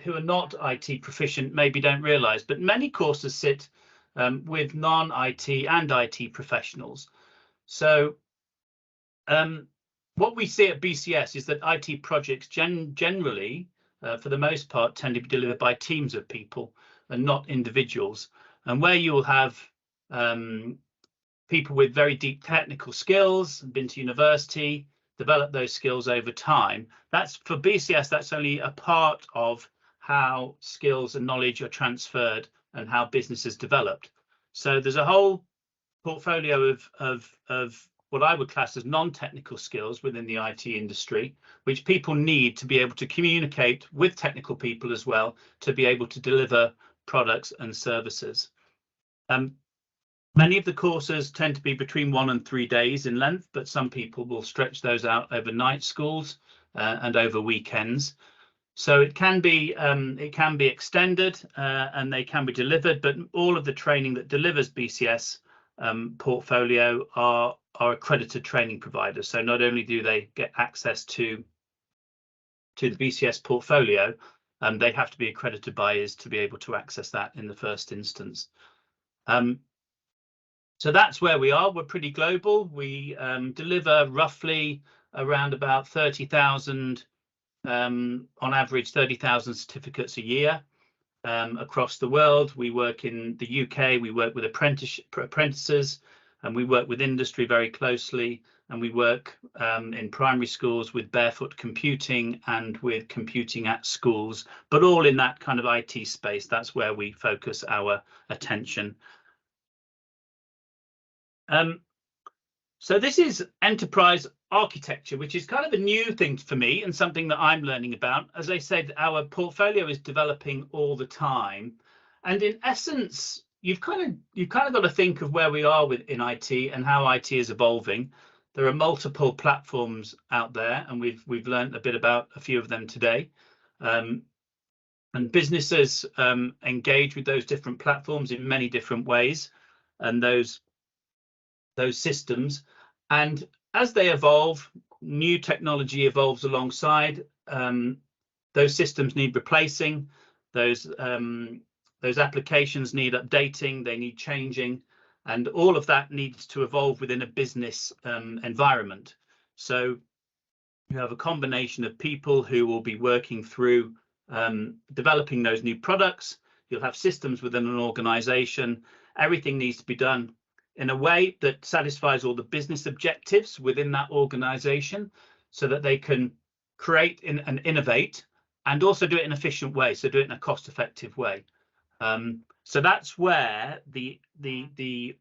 who are not IT proficient maybe don't realise, but many courses sit with non-IT and IT professionals. So what we see at BCS is that IT projects generally, for the most part, tend to be delivered by teams of people and not individuals. And where you will have people with very deep technical skills, been to university, develop those skills over time. That's for BCS, that's only a part of how skills and knowledge are transferred and how business is developed. So there's a whole portfolio of what I would class as non-technical skills within the IT industry, which people need to be able to communicate with technical people as well, to be able to deliver products and services. Many of the courses tend to be between 1 and 3 days in length, but some people will stretch those out over night schools and over weekends. So it can be extended and they can be delivered, but all of the training that delivers BCS portfolio are accredited training providers. So not only do they get access to the BCS portfolio, they have to be accredited by us to be able to access that in the first instance. So that's where we are. We're pretty global. We deliver roughly around about 30,000, on average, 30,000 certificates a year across the world. We work in the UK, we work with apprentices, and we work with industry very closely. And we work in primary schools with barefoot computing and with computing at schools, but all in that kind of IT space. That's where we focus our attention. So this is enterprise architecture, which is kind of a new thing for me and something that I'm learning about. As I said, our portfolio is developing all the time, and in essence, you've kind of got to think of where we are in IT and how IT is evolving. There are multiple platforms out there, and we've learned a bit about a few of them today. And businesses engage with those different platforms in many different ways, and those systems, and as they evolve, new technology evolves alongside. Those systems need replacing, those applications need updating, they need changing, and all of that needs to evolve within a business environment. So you have a combination of people who will be working through developing those new products. You'll have systems within an organization. Everything needs to be done in a way that satisfies all the business objectives within that organization, so that they can create and innovate, and also do it in an efficient way, so do it in a cost-effective way. So that's where the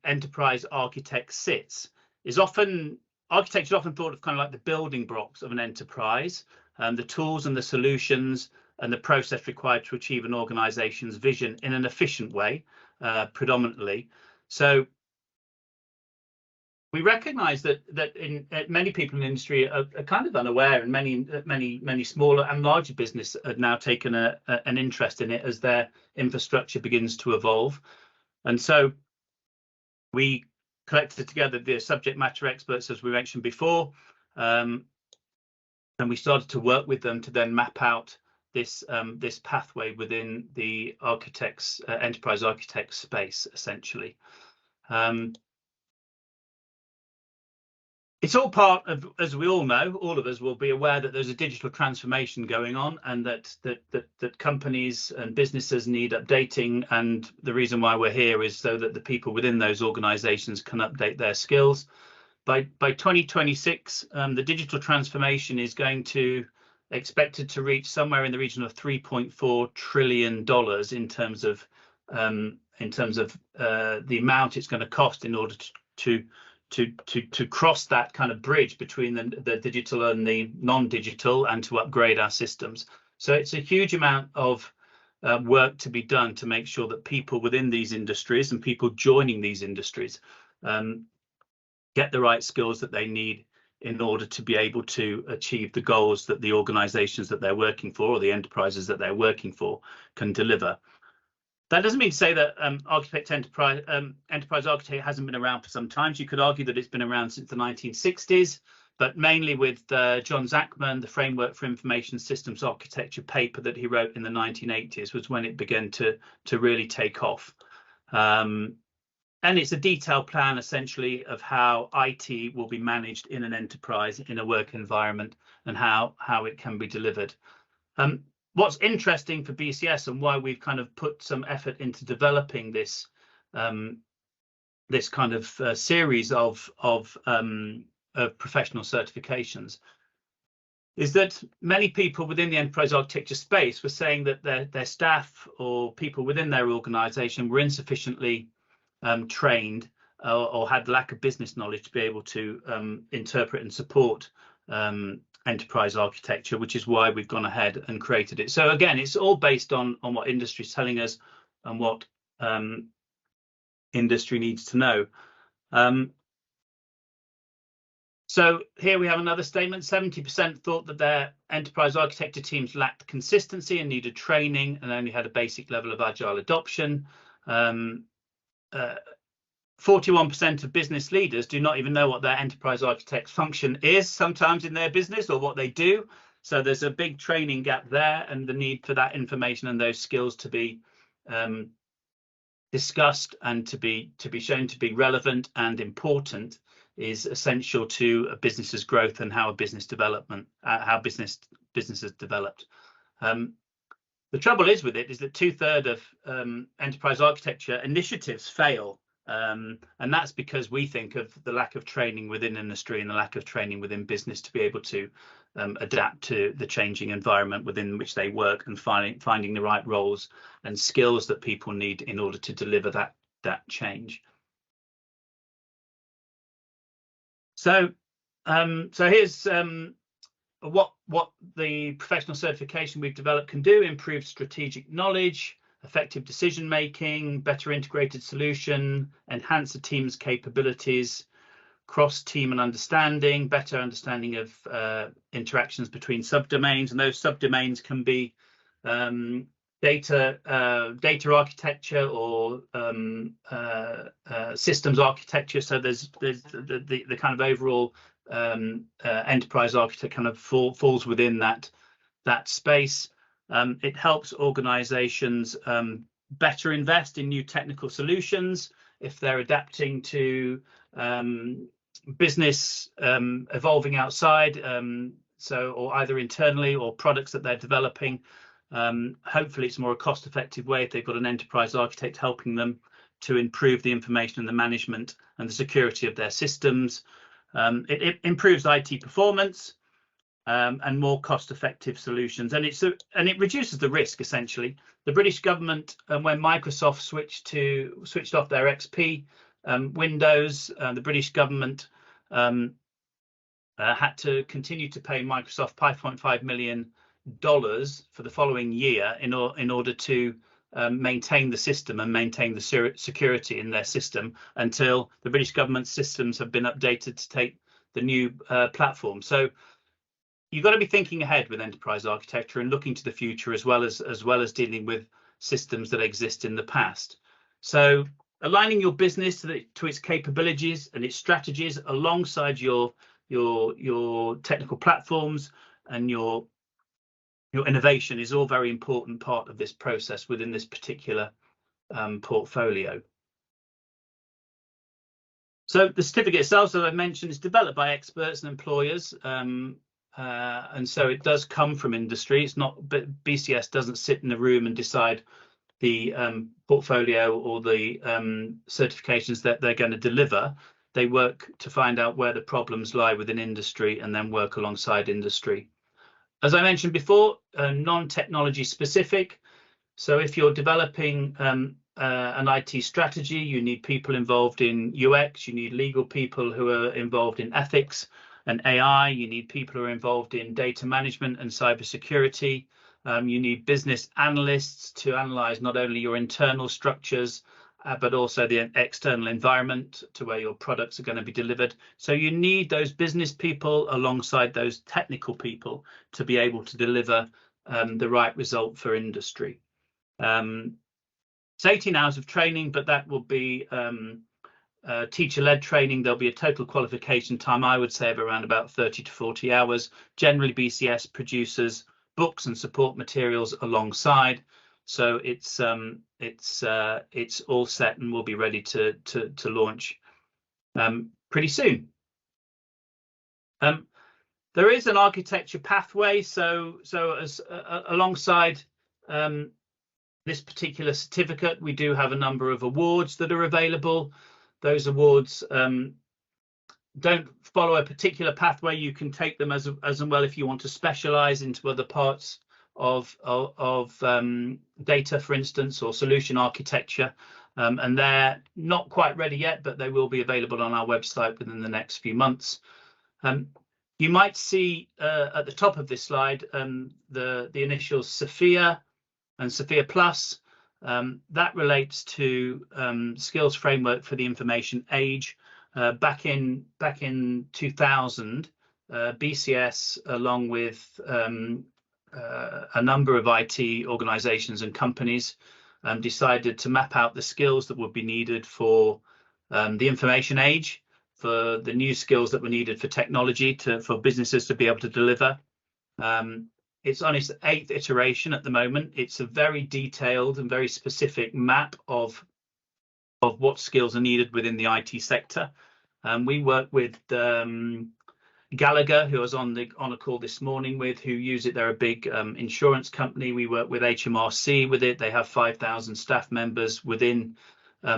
enterprise architect sits. Architecture is often thought of kind of like the building blocks of an enterprise, the tools and the solutions and the process required to achieve an organization's vision in an efficient way, predominantly. So we recognize that many people in the industry are kind of unaware, and many smaller and larger business have now taken an interest in it as their infrastructure begins to evolve. And so we collected together the subject matter experts, as we mentioned before, and we started to work with them to then map out this pathway within the enterprise architect space, essentially. It's all part of, as we all know, all of us will be aware that there's a digital transformation going on, and that companies and businesses need updating. And the reason why we're here is so that the people within those organizations can update their skills. By 2026, the digital transformation is expected to reach somewhere in the region of $3.4 trillion in terms of the amount it's going to cost in order to cross that kind of bridge between the digital and the non-digital, and to upgrade our systems. So it's a huge amount of work to be done to make sure that people within these industries and people joining these industries get the right skills that they need in order to be able to achieve the goals that the organizations that they're working for, or the enterprises that they're working for, can deliver. That doesn't mean to say that enterprise architect hasn't been around for some time. You could argue that it's been around since the 1960s, but mainly with John Zachman, the Framework for Information Systems Architecture paper that he wrote in the 1980s was when it began to really take off. And it's a detailed plan, essentially, of how IT will be managed in an enterprise, in a work environment, and how it can be delivered. What's interesting for BCS, and why we've kind of put some effort into developing this this kind of series of professional certifications, is that many people within the enterprise architecture space were saying that their staff or people within their organization were insufficiently trained or had lack of business knowledge to be able to interpret and support enterprise architecture, which is why we've gone ahead and created it. So again, it's all based on what industry is telling us and what industry needs to know. So here we have another statement. 70% thought that their enterprise architecture teams lacked consistency and needed training, and only had a basic level of agile adoption. 41% of business leaders do not even know what their enterprise architect's function is sometimes in their business, or what they do. So there's a big training gap there, and the need for that information and those skills to be discussed and to be shown to be relevant and important is essential to a business's growth and how a business development, how businesses developed. The trouble is with it is that 2/3 of enterprise architecture initiatives fail. And that's because we think of the lack of training within industry and the lack of training within business to be able to adapt to the changing environment within which they work, and finding the right roles and skills that people need in order to deliver that change. So here's what the professional certification we've developed can do: improve strategic knowledge, effective decision making, better integrated solution, enhance the team's capabilities, cross team and understanding, better understanding of interactions between subdomains, and those subdomains can be data architecture or systems architecture. So there's the kind of overall enterprise architect kind of falls within that space. It helps organizations better invest in new technical solutions if they're adapting to business evolving outside, or either internally or products that they're developing. Hopefully it's more a cost-effective way if they've got an enterprise architect helping them to improve the information and the management and the security of their systems. It improves IT performance and more cost-effective solutions, and it reduces the risk. Essentially, the British government, when Microsoft switched off their XP Windows, the British government had to continue to pay Microsoft $5.5 million for the following year in order to maintain the system and maintain the security in their system until the British government systems have been updated to take the new platform. So you've got to be thinking ahead with enterprise architecture and looking to the future, as well as dealing with systems that exist in the past. So aligning your business to its capabilities and its strategies alongside your technical platforms and your innovation is all very important part of this process within this particular portfolio. So the certificate itself, as I mentioned, is developed by experts and employers, and so it does come from industry. It's not, but BCS doesn't sit in a room and decide the portfolio or the certifications that they're going to deliver. They work to find out where the problems lie within industry and then work alongside industry. As I mentioned before, non-technology specific. So if you're developing an IT strategy, you need people involved in UX, you need legal people who are involved in ethics and AI, you need people who are involved in data management and cybersecurity. You need business analysts to analyze not only your internal structures, but also the external environment to where your products are going to be delivered. So you need those business people alongside those technical people to be able to deliver the right result for industry. It's 18 hours of training, but that will be teacher-led training. There'll be a total qualification time, I would say, of around about 30 to 40 hours. Generally, BCS produces books and support materials alongside, so it's all set and will be ready to launch pretty soon. There is an architecture pathway, so as alongside this particular certificate, we do have a number of awards that are available. Those awards don't follow a particular pathway. You can take them as well if you want to specialize into other parts of data, for instance, or solution architecture. And they're not quite ready yet, but they will be available on our website within the next few months. You might see at the top of this slide the initials Sophia and Sophia Plus. That relates to skills framework for the information age. Back in 2000, BCS, along with a number of IT organizations and companies, decided to map out the skills that would be needed for the information age, for the new skills that were needed for technology, for businesses to be able to deliver. It's on its 8th iteration at the moment. It's a very detailed and very specific map of what skills are needed within the IT sector. We work with Gallagher, who I was on a call this morning with, who use it. They're a big insurance company. We work with HMRC with it. They have 5,000 staff members within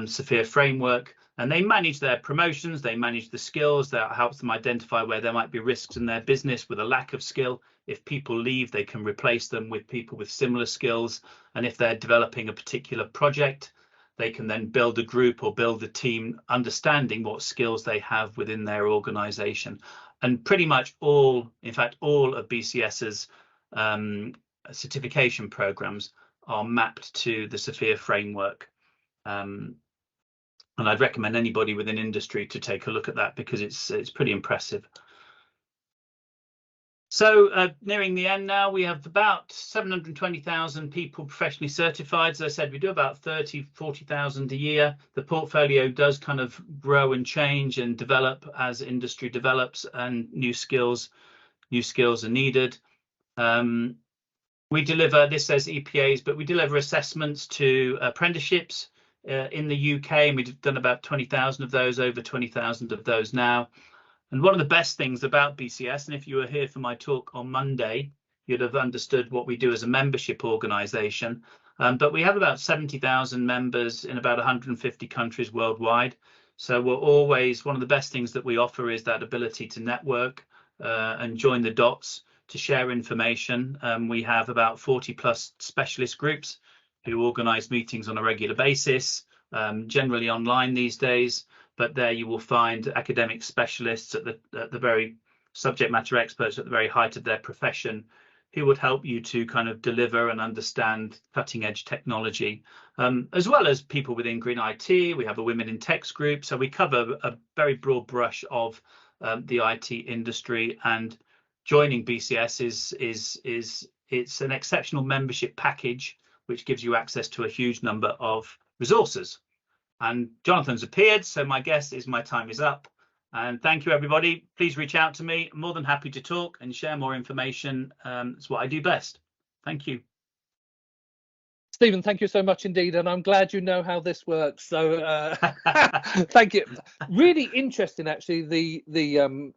Sophia Framework, and they manage their promotions. They manage the skills. That helps them identify where there might be risks in their business with a lack of skill. If people leave, they can replace them with people with similar skills. And if they're developing a particular project, they can then build a group or build a team, understanding what skills they have within their organization. And pretty much all, in fact, all of BCS's certification programs are mapped to the Sophia framework. And I'd recommend anybody within industry to take a look at that, because it's pretty impressive. So nearing the end now, we have about 720,000 people professionally certified. As I said, we do about 40,000 a year. The portfolio does kind of grow and change and develop as industry develops and new skills are needed. We deliver, this says EPAs, but we deliver assessments to apprenticeships in the UK, and we've done about 20,000 of those, over 20,000 of those now. And one of the best things about BCS, and if you were here for my talk on Monday, you'd have understood what we do as a membership organisation. But we have about 70,000 members in about 150 countries worldwide. So we're always, one of the best things that we offer is that ability to network and join the dots, to share information. We have about 40 plus specialist groups who organise meetings on a regular basis, generally online these days. But there you will find academic specialists at the very subject matter experts at the very height of their profession, who would help you to kind of deliver and understand cutting edge technology, as well as people within green IT. We have a women in techs group, so we cover a very broad brush of the IT industry. And joining BCS it's an exceptional membership package, which gives you access to a huge number of resources. And Jonathan's appeared, so my guess is my time is up. And thank you, everybody. Please reach out to me. I'm more than happy to talk and share more information. It's what I do best. Thank you. Stephen, thank you so much indeed, and I'm glad you know how this works. So thank you. Really interesting, actually, the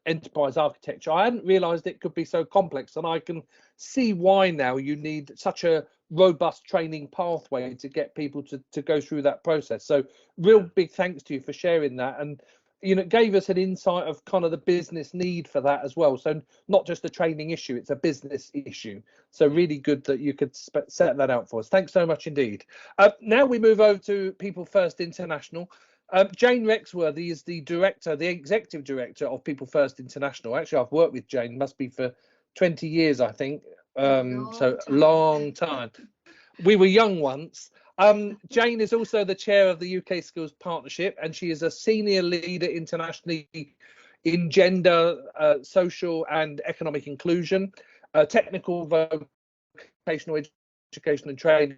enterprise architecture. I hadn't realised it could be so complex, and I can see why now you need such a robust training pathway to get people to go through that process. So real big thanks to you for sharing that, and it gave us an insight of kind of the business need for that as well. So not just a training issue, it's a business issue. So really good that you could set that out for us. Thanks so much indeed. Now we move over to People1st International. Jane Rexworthy is the executive director of People1st International. Actually, I've worked with Jane, must be for 20 years, I think. So a long time. We were young once. Jane is also the chair of the UK Skills Partnership, and she is a senior leader internationally in gender, social and economic inclusion, technical vocational education and training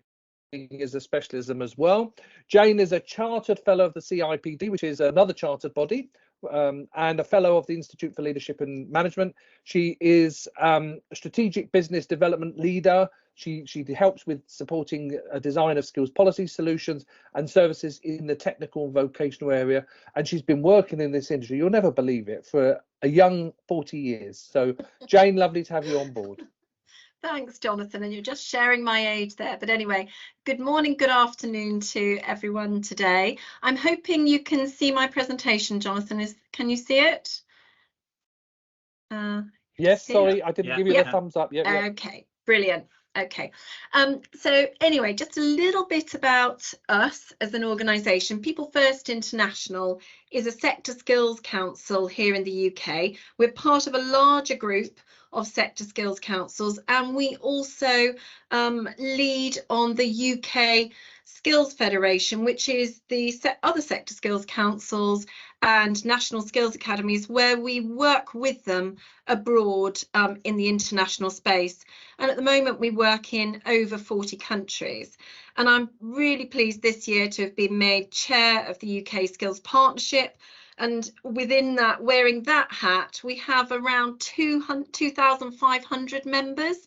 is a specialism as well. Jane is a chartered fellow of the CIPD, which is another chartered body, and a fellow of the Institute for Leadership and Management. She is a strategic business development leader. She helps with supporting a design of skills policy solutions and services in the technical and vocational area. And she's been working in this industry, you'll never believe it, for a young 40 years. So Jane, lovely to have you on board. Thanks, Jonathan, and you're just sharing my age there. But anyway, good morning, good afternoon to everyone today. I'm hoping you can see my presentation, Jonathan. Can you see it? Yes, sorry, I didn't give you the thumbs up yet. Okay, brilliant. Okay, so anyway, just a little bit about us as an organisation. People1st International is a sector skills council here in the UK. We're part of a larger group of sector skills councils, and we also lead on the UK Skills Federation, which is the other sector skills councils and national skills academies, where we work with them abroad in the international space. And at the moment we work in over 40 countries. And I'm really pleased this year to have been made chair of the UK Skills Partnership. And within that, wearing that hat, we have around 2,500 members.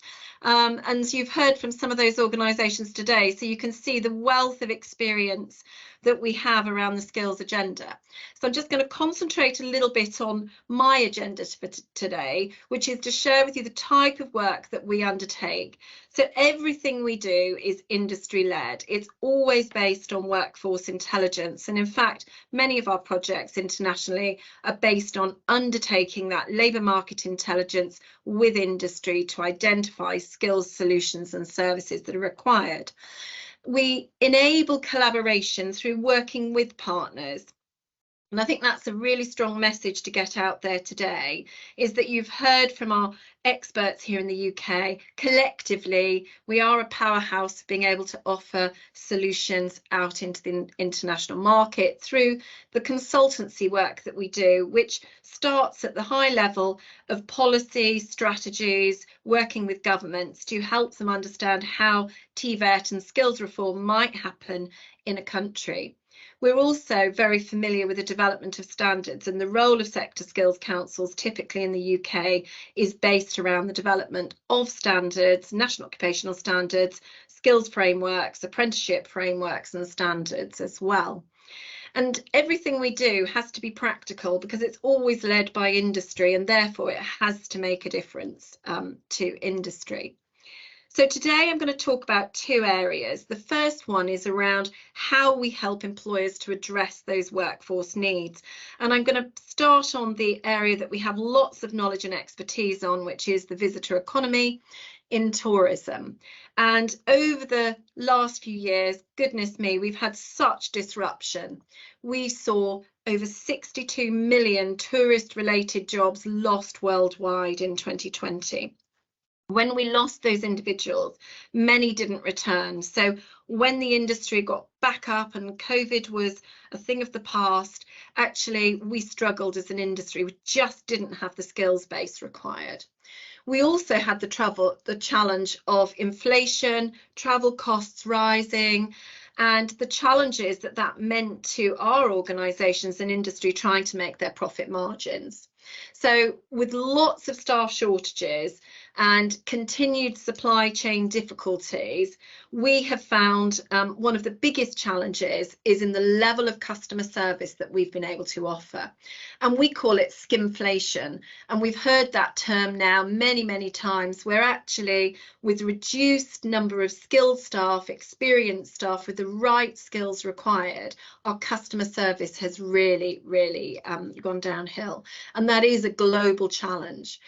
And you've heard from some of those organisations today, so you can see the wealth of experience that we have around the skills agenda. So I'm just going to concentrate a little bit on my agenda for today, which is to share with you the type of work that we undertake. So everything we do is industry led. It's always based on workforce intelligence. And in fact, many of our projects internationally are based on undertaking that labour market intelligence with industry to identify skills, solutions and services that are required. We enable collaboration through working with partners. And I think that's a really strong message to get out there today, is that you've heard from our experts here in the UK. Collectively, we are a powerhouse being able to offer solutions out into the international market through the consultancy work that we do, which starts at the high level of policy, strategies, working with governments to help them understand how TVET and skills reform might happen in a country. We're also very familiar with the development of standards, and the role of sector skills councils typically in the UK is based around the development of standards, national occupational standards, skills frameworks, apprenticeship frameworks and standards as well. And everything we do has to be practical because it's always led by industry, and therefore it has to make a difference to industry. So today I'm going to talk about two areas. The first one is around how we help employers to address those workforce needs. And I'm going to start on the area that we have lots of knowledge and expertise on, which is the visitor economy in tourism. And over the last few years, goodness me, we've had such disruption. We saw over 62 million tourist-related jobs lost worldwide in 2020. When we lost those individuals, many didn't return. So when the industry got back up and COVID was a thing of the past, actually we struggled as an industry. We just didn't have the skills base required. We also had the challenge of inflation, travel costs rising, and the challenges that meant to our organisations and industry trying to make their profit margins. So with lots of staff shortages and continued supply chain difficulties, we have found one of the biggest challenges is in the level of customer service that we've been able to offer. And we call it skimflation. And we've heard that term now many times, where actually with reduced number of skilled staff, experienced staff with the right skills required, our customer service has really gone downhill. And that is a global challenge.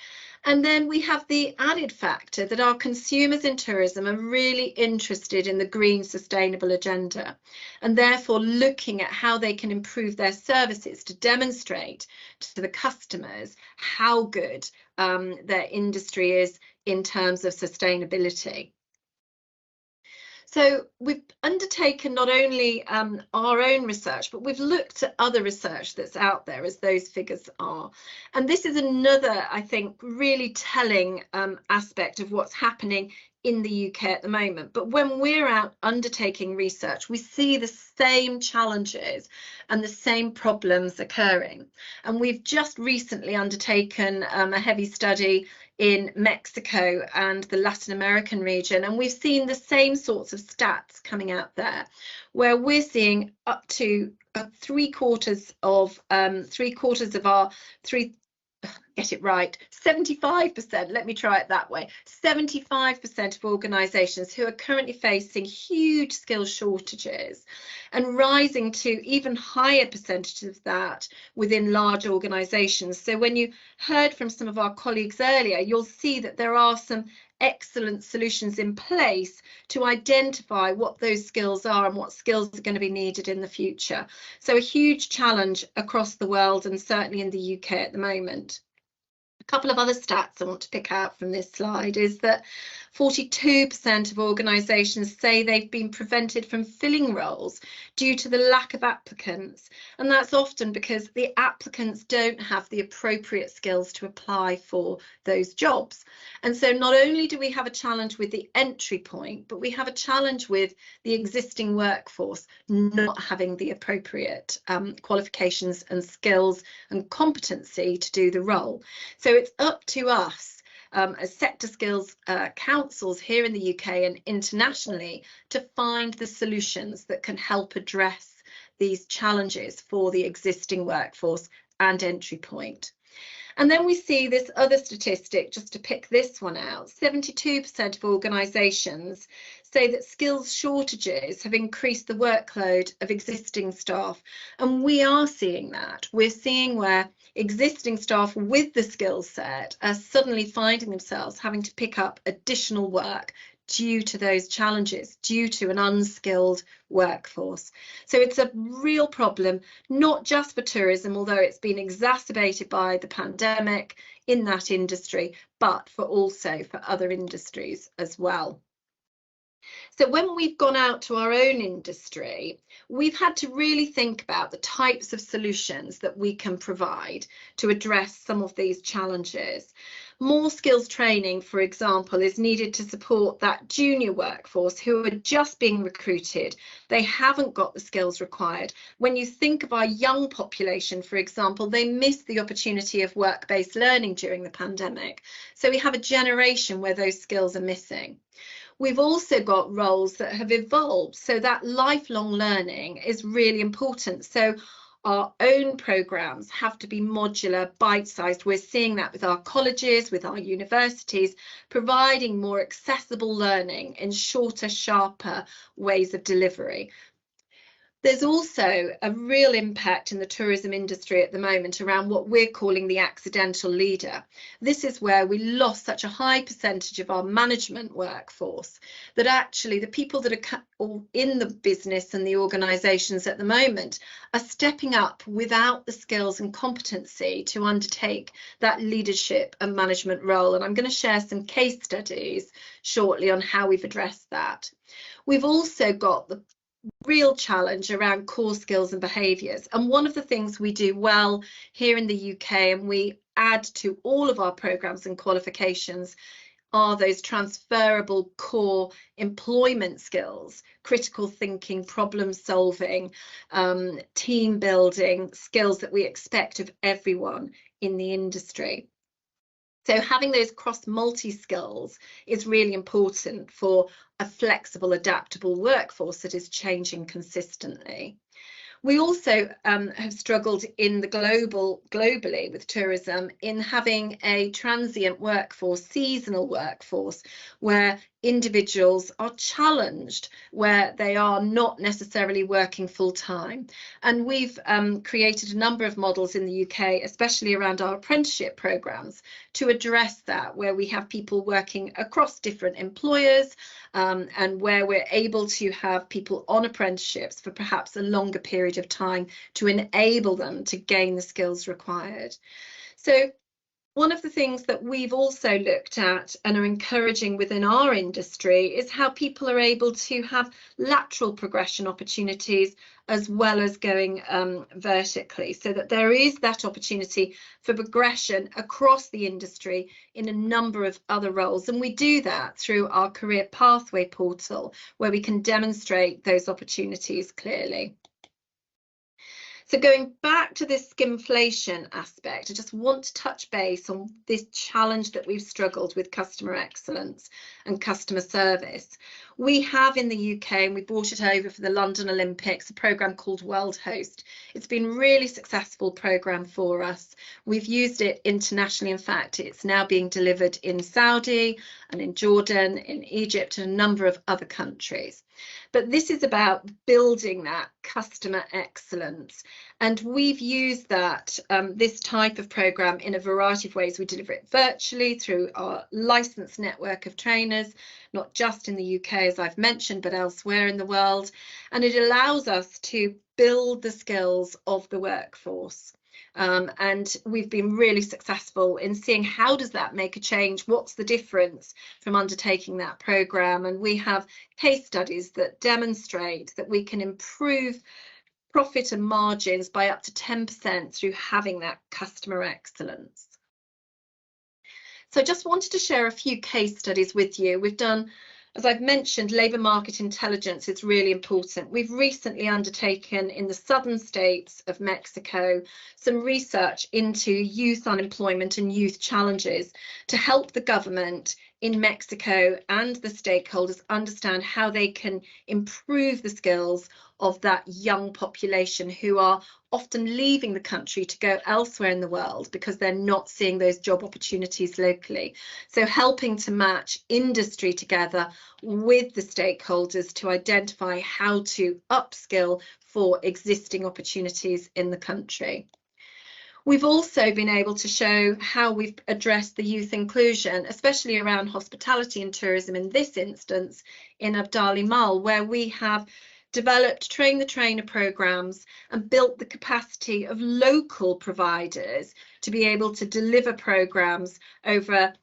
And then we have the added factor that our consumers in tourism are really interested in the green sustainable agenda, and therefore looking at how they can improve their services to demonstrate to the customers how good their industry is in terms of sustainability. So we've undertaken not only our own research, but we've looked at other research that's out there, as those figures are. And this is another, I think, really telling aspect of what's happening in the UK at the moment. But when we're out undertaking research, we see the same challenges and the same problems occurring. And we've just recently undertaken a heavy study in Mexico and the Latin American region, and we've seen the same sorts of stats coming out there, where we're seeing up to three quarters of our 75%, let me try it that way, 75% of organisations who are currently facing huge skills shortages, and rising to even higher percentages of that within large organisations. So when you heard from some of our colleagues earlier, you'll see that there are some excellent solutions in place to identify what those skills are and what skills are going to be needed in the future. So a huge challenge across the world, and certainly in the UK at the moment. A couple of other stats I want to pick out from this slide is that 42% of organisations say they've been prevented from filling roles due to the lack of applicants. And that's often because the applicants don't have the appropriate skills to apply for those jobs. And so not only do we have a challenge with the entry point, but we have a challenge with the existing workforce not having the appropriate qualifications and skills and competency to do the role. So it's up to us as sector skills councils here in the UK and internationally to find the solutions that can help address these challenges for the existing workforce and entry point. And then we see this other statistic, just to pick this one out, 72% of organisations say that skills shortages have increased the workload of existing staff. And we are seeing that. We're seeing where existing staff with the skill set are suddenly finding themselves having to pick up additional work due to those challenges, due to an unskilled workforce. So it's a real problem, not just for tourism, although it's been exacerbated by the pandemic in that industry, but also for other industries as well. So when we've gone out to our own industry, we've had to really think about the types of solutions that we can provide to address some of these challenges. More skills training, for example, is needed to support that junior workforce who are just being recruited. They haven't got the skills required. When you think of our young population, for example, they missed the opportunity of work-based learning during the pandemic. So we have a generation where those skills are missing. We've also got roles that have evolved, so that lifelong learning is really important. So our own programmes have to be modular, bite-sized. We're seeing that with our colleges, with our universities, providing more accessible learning in shorter, sharper ways of delivery. There's also a real impact in the tourism industry at the moment around what we're calling the accidental leader. This is where we lost such a high percentage of our management workforce that actually the people that are in the business and the organisations at the moment are stepping up without the skills and competency to undertake that leadership and management role. And I'm going to share some case studies shortly on how we've addressed that. We've also got the real challenge around core skills and behaviours, and one of the things we do well here in the UK and we add to all of our programmes and qualifications are those transferable core employment skills, critical thinking, problem solving, team building skills that we expect of everyone in the industry. So having those cross-multi skills is really important for a flexible, adaptable workforce that is changing consistently. We also have struggled in the globally with tourism in having a transient workforce, seasonal workforce, where individuals are challenged, where they are not necessarily working full time. And we've created a number of models in the UK, especially around our apprenticeship programs, to address that, where we have people working across different employers, and where we're able to have people on apprenticeships for perhaps a longer period of time to enable them to gain the skills required. So one of the things that we've also looked at and are encouraging within our industry is how people are able to have lateral progression opportunities as well as going vertically, so that there is that opportunity for progression across the industry in a number of other roles. And we do that through our career pathway portal, where we can demonstrate those opportunities clearly. So going back to this skimflation aspect, I just want to touch base on this challenge that we've struggled with customer excellence and customer service. We have in the UK, and we brought it over for the London Olympics, a programme called World Host. It's been a really successful programme for us. We've used it internationally. In fact, it's now being delivered in Saudi and in Jordan, in Egypt, and a number of other countries. But this is about building that customer excellence. And we've used that, this type of programme in a variety of ways. We deliver it virtually through our licensed network of trainers, not just in the UK, as I've mentioned, but elsewhere in the world. And it allows us to build the skills of the workforce. And we've been really successful in seeing how does that make a change, what's the difference from undertaking that programme. And we have case studies that demonstrate that we can improve profit and margins by up to 10% through having that customer excellence. So I just wanted to share a few case studies with you. We've done, as I've mentioned, labour market intelligence is really important. We've recently undertaken in the southern states of Mexico some research into youth unemployment and youth challenges to help the government in Mexico and the stakeholders understand how they can improve the skills of that young population who are often leaving the country to go elsewhere in the world because they're not seeing those job opportunities locally. So helping to match industry together with the stakeholders to identify how to upskill for existing opportunities in the country. We've also been able to show how we've addressed the youth inclusion, especially around hospitality and tourism in this instance in Abdali Mal, where we have developed train the trainer programs and built the capacity of local providers to be able to deliver programs over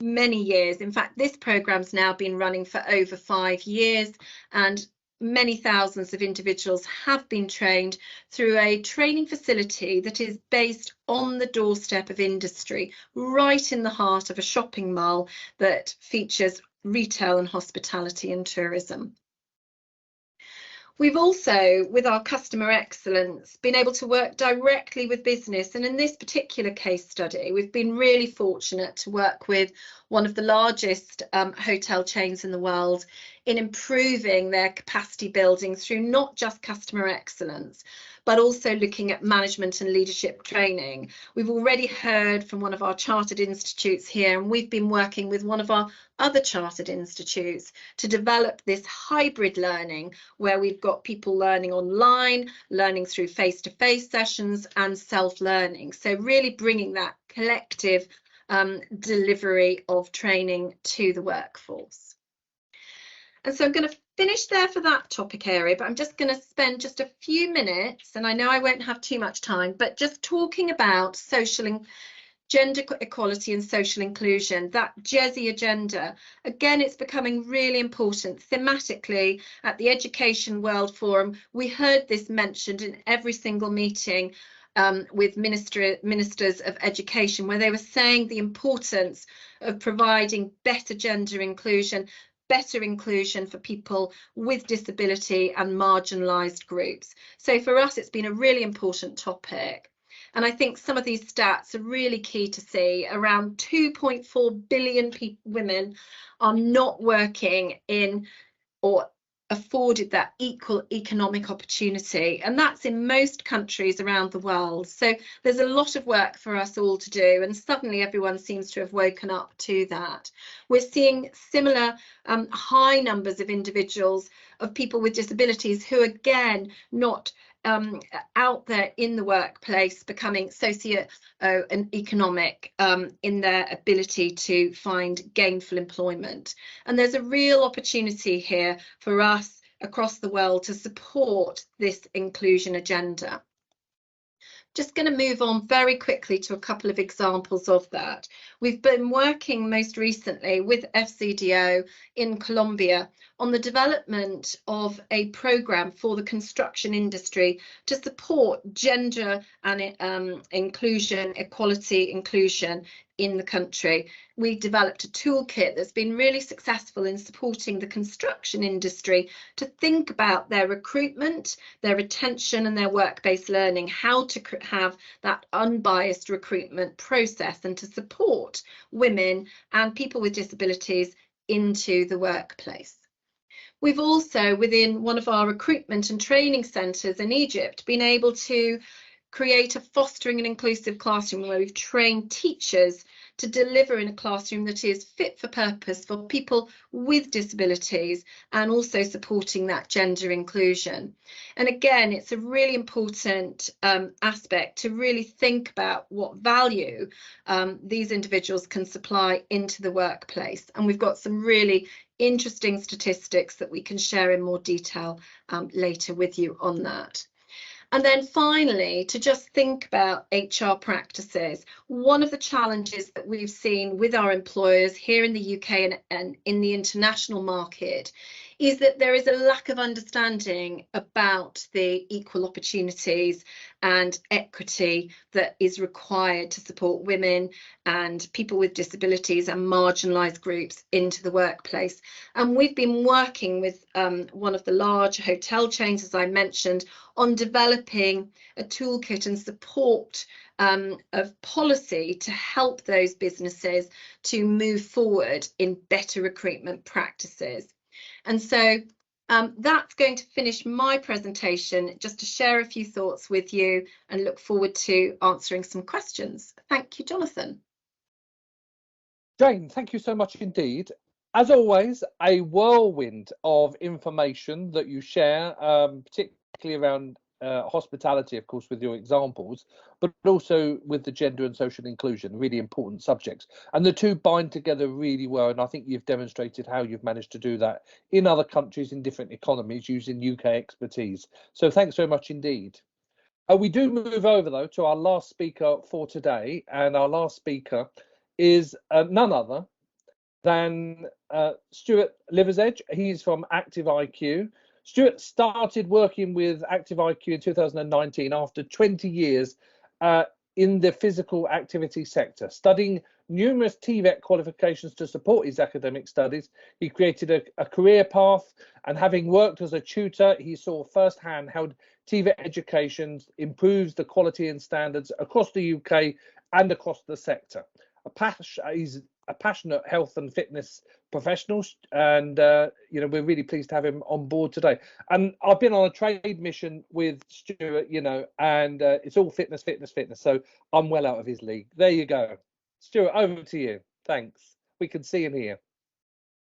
many years. In fact, this program's now been running for over 5 years, and many thousands of individuals have been trained through a training facility that is based on the doorstep of industry, right in the heart of a shopping mall that features retail and hospitality and tourism. We've also, with our customer excellence, been able to work directly with business. And in this particular case study, we've been really fortunate to work with one of the largest hotel chains in the world in improving their capacity building through not just customer excellence, but also looking at management and leadership training. We've already heard from one of our chartered institutes here, and we've been working with one of our other chartered institutes to develop this hybrid learning where we've got people learning online, learning through face-to-face sessions and self-learning. So really bringing that collective delivery of training to the workforce. And so I'm going to finish there for that topic area, but I'm just going to spend just a few minutes, and I know I won't have too much time, but just talking about social and gender equality and social inclusion, that GESI agenda. Again, it's becoming really important thematically at the Education World Forum. We heard this mentioned in every single meeting with ministers of education, where they were saying the importance of providing better gender inclusion, better inclusion for people with disability and marginalised groups. So for us, it's been a really important topic. And I think some of these stats are really key to see. Around 2.4 billion women are not working in or afforded that equal economic opportunity, and that's in most countries around the world. So there's a lot of work for us all to do, and suddenly everyone seems to have woken up to that. We're seeing similar high numbers of individuals, of people with disabilities who, again, not out there in the workplace, becoming socio and economic in their ability to find gainful employment. And there's a real opportunity here for us across the world to support this inclusion agenda. Just going to move on very quickly to a couple of examples of that. We've been working most recently with FCDO in Colombia on the development of a programme for the construction industry to support gender and equality inclusion in the country. We developed a toolkit that's been really successful in supporting the construction industry to think about their recruitment, their retention and their work-based learning, how to have that unbiased recruitment process and to support women and people with disabilities into the workplace. We've also, within one of our recruitment and training centres in Egypt, been able to create a fostering and inclusive classroom where we've trained teachers to deliver in a classroom that is fit for purpose for people with disabilities and also supporting that gender inclusion. And again, it's a really important aspect to really think about what value these individuals can supply into the workplace. And we've got some really interesting statistics that we can share in more detail later with you on that. And then finally, to just think about HR practices, one of the challenges that we've seen with our employers here in the UK and in the international market is that there is a lack of understanding about the equal opportunities and equity that is required to support women and people with disabilities and marginalised groups into the workplace. And we've been working with one of the large hotel chains, as I mentioned, on developing a toolkit and support of policy to help those businesses to move forward in better recruitment practices. And so that's going to finish my presentation, just to share a few thoughts with you and look forward to answering some questions. Thank you, Jonathan. Jane, thank you so much indeed. As always, a whirlwind of information that you share, particularly around hospitality, of course, with your examples, but also with the gender and social inclusion, really important subjects. And the two bind together really well. And I think you've demonstrated how you've managed to do that in other countries, in different economies, using UK expertise. So thanks very much indeed. We do move over, though, to our last speaker for today. And our last speaker is none other than Stuart Liversedge. He's from ActiveIQ. Stuart started working with ActiveIQ in 2019 after 20 years in the physical activity sector. Studying numerous TVET qualifications to support his academic studies, he created a career path, and having worked as a tutor, he saw firsthand how TVET education improves the quality and standards across the UK and across the sector. He's a passionate health and fitness professional, and you know, we're really pleased to have him on board today. And I've been on a trade mission with Stuart, you know, and it's all fitness. So I'm well out of his league. There you go. Stuart, over to you. Thanks. We can see and hear.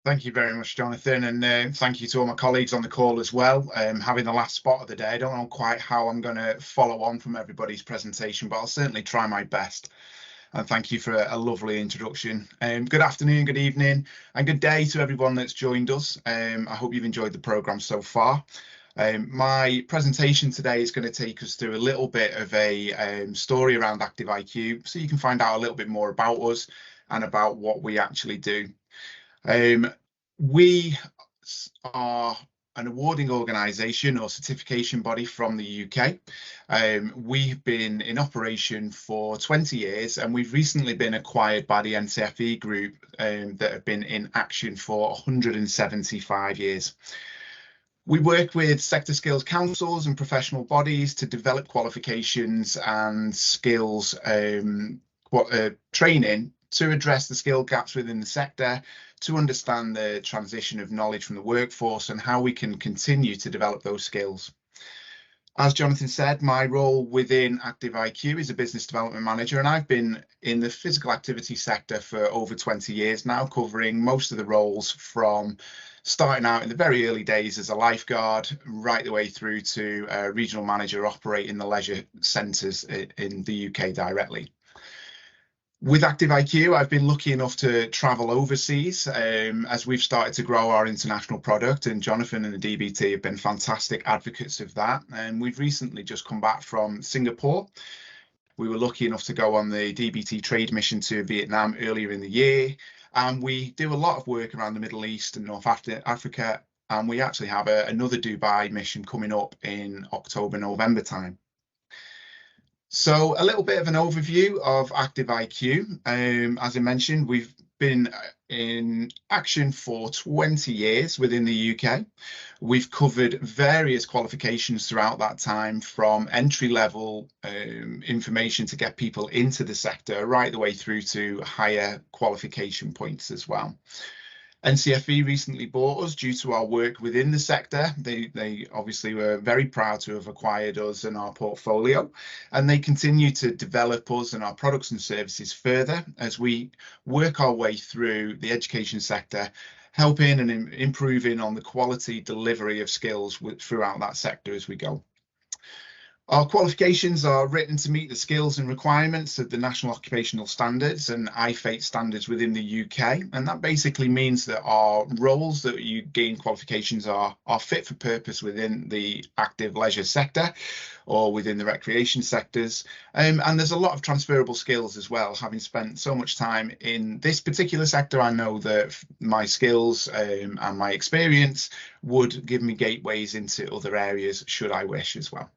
Thank you very much, Jonathan, and thank you to all my colleagues on the call as well. Having the last spot of the day, I don't know quite how I'm going to follow on from everybody's presentation, but I'll certainly try my best. And thank you for a lovely introduction. Good afternoon, good evening, and good day to everyone that's joined us. I hope you've enjoyed the programme so far. My presentation today is going to take us through a little bit of a story around ActiveIQ, so you can find out a little bit more about us and about what we actually do. We are an awarding organisation or certification body from the UK. We've been in operation for 20 years, and we've recently been acquired by the NCFE group that have been in action for 175 years. We work with sector skills councils and professional bodies to develop qualifications and skills training to address the skill gaps within the sector, to understand the transition of knowledge from the workforce and how we can continue to develop those skills. As Jonathan said, my role within ActiveIQ is a business development manager, and I've been in the physical activity sector for over 20 years now, covering most of the roles from starting out in the very early days as a lifeguard, right the way through to a regional manager operating the leisure centres in the UK directly. With ActiveIQ, I've been lucky enough to travel overseas as we've started to grow our international product, and Jonathan and the DBT have been fantastic advocates of that. And we've recently just come back from Singapore. We were lucky enough to go on the DBT trade mission to Vietnam earlier in the year. And we do a lot of work around the Middle East and North Africa. And we actually have another Dubai mission coming up in October, November time. So a little bit of an overview of ActiveIQ. As I mentioned, we've been in action for 20 years within the UK. We've covered various qualifications throughout that time, from entry-level information to get people into the sector, right the way through to higher qualification points as well. NCFE recently bought us due to our work within the sector. They obviously were very proud to have acquired us and our portfolio, and they continue to develop us and our products and services further as we work our way through the education sector, helping and improving on the quality delivery of skills throughout that sector as we go. Our qualifications are written to meet the skills and requirements of the National Occupational Standards and IFATE standards within the UK. And that basically means that our roles that you gain qualifications are fit for purpose within the active leisure sector or within the recreation sectors. And there's a lot of transferable skills as well. Having spent so much time in this particular sector, I know that my skills and my experience would give me gateways into other areas should I wish as well.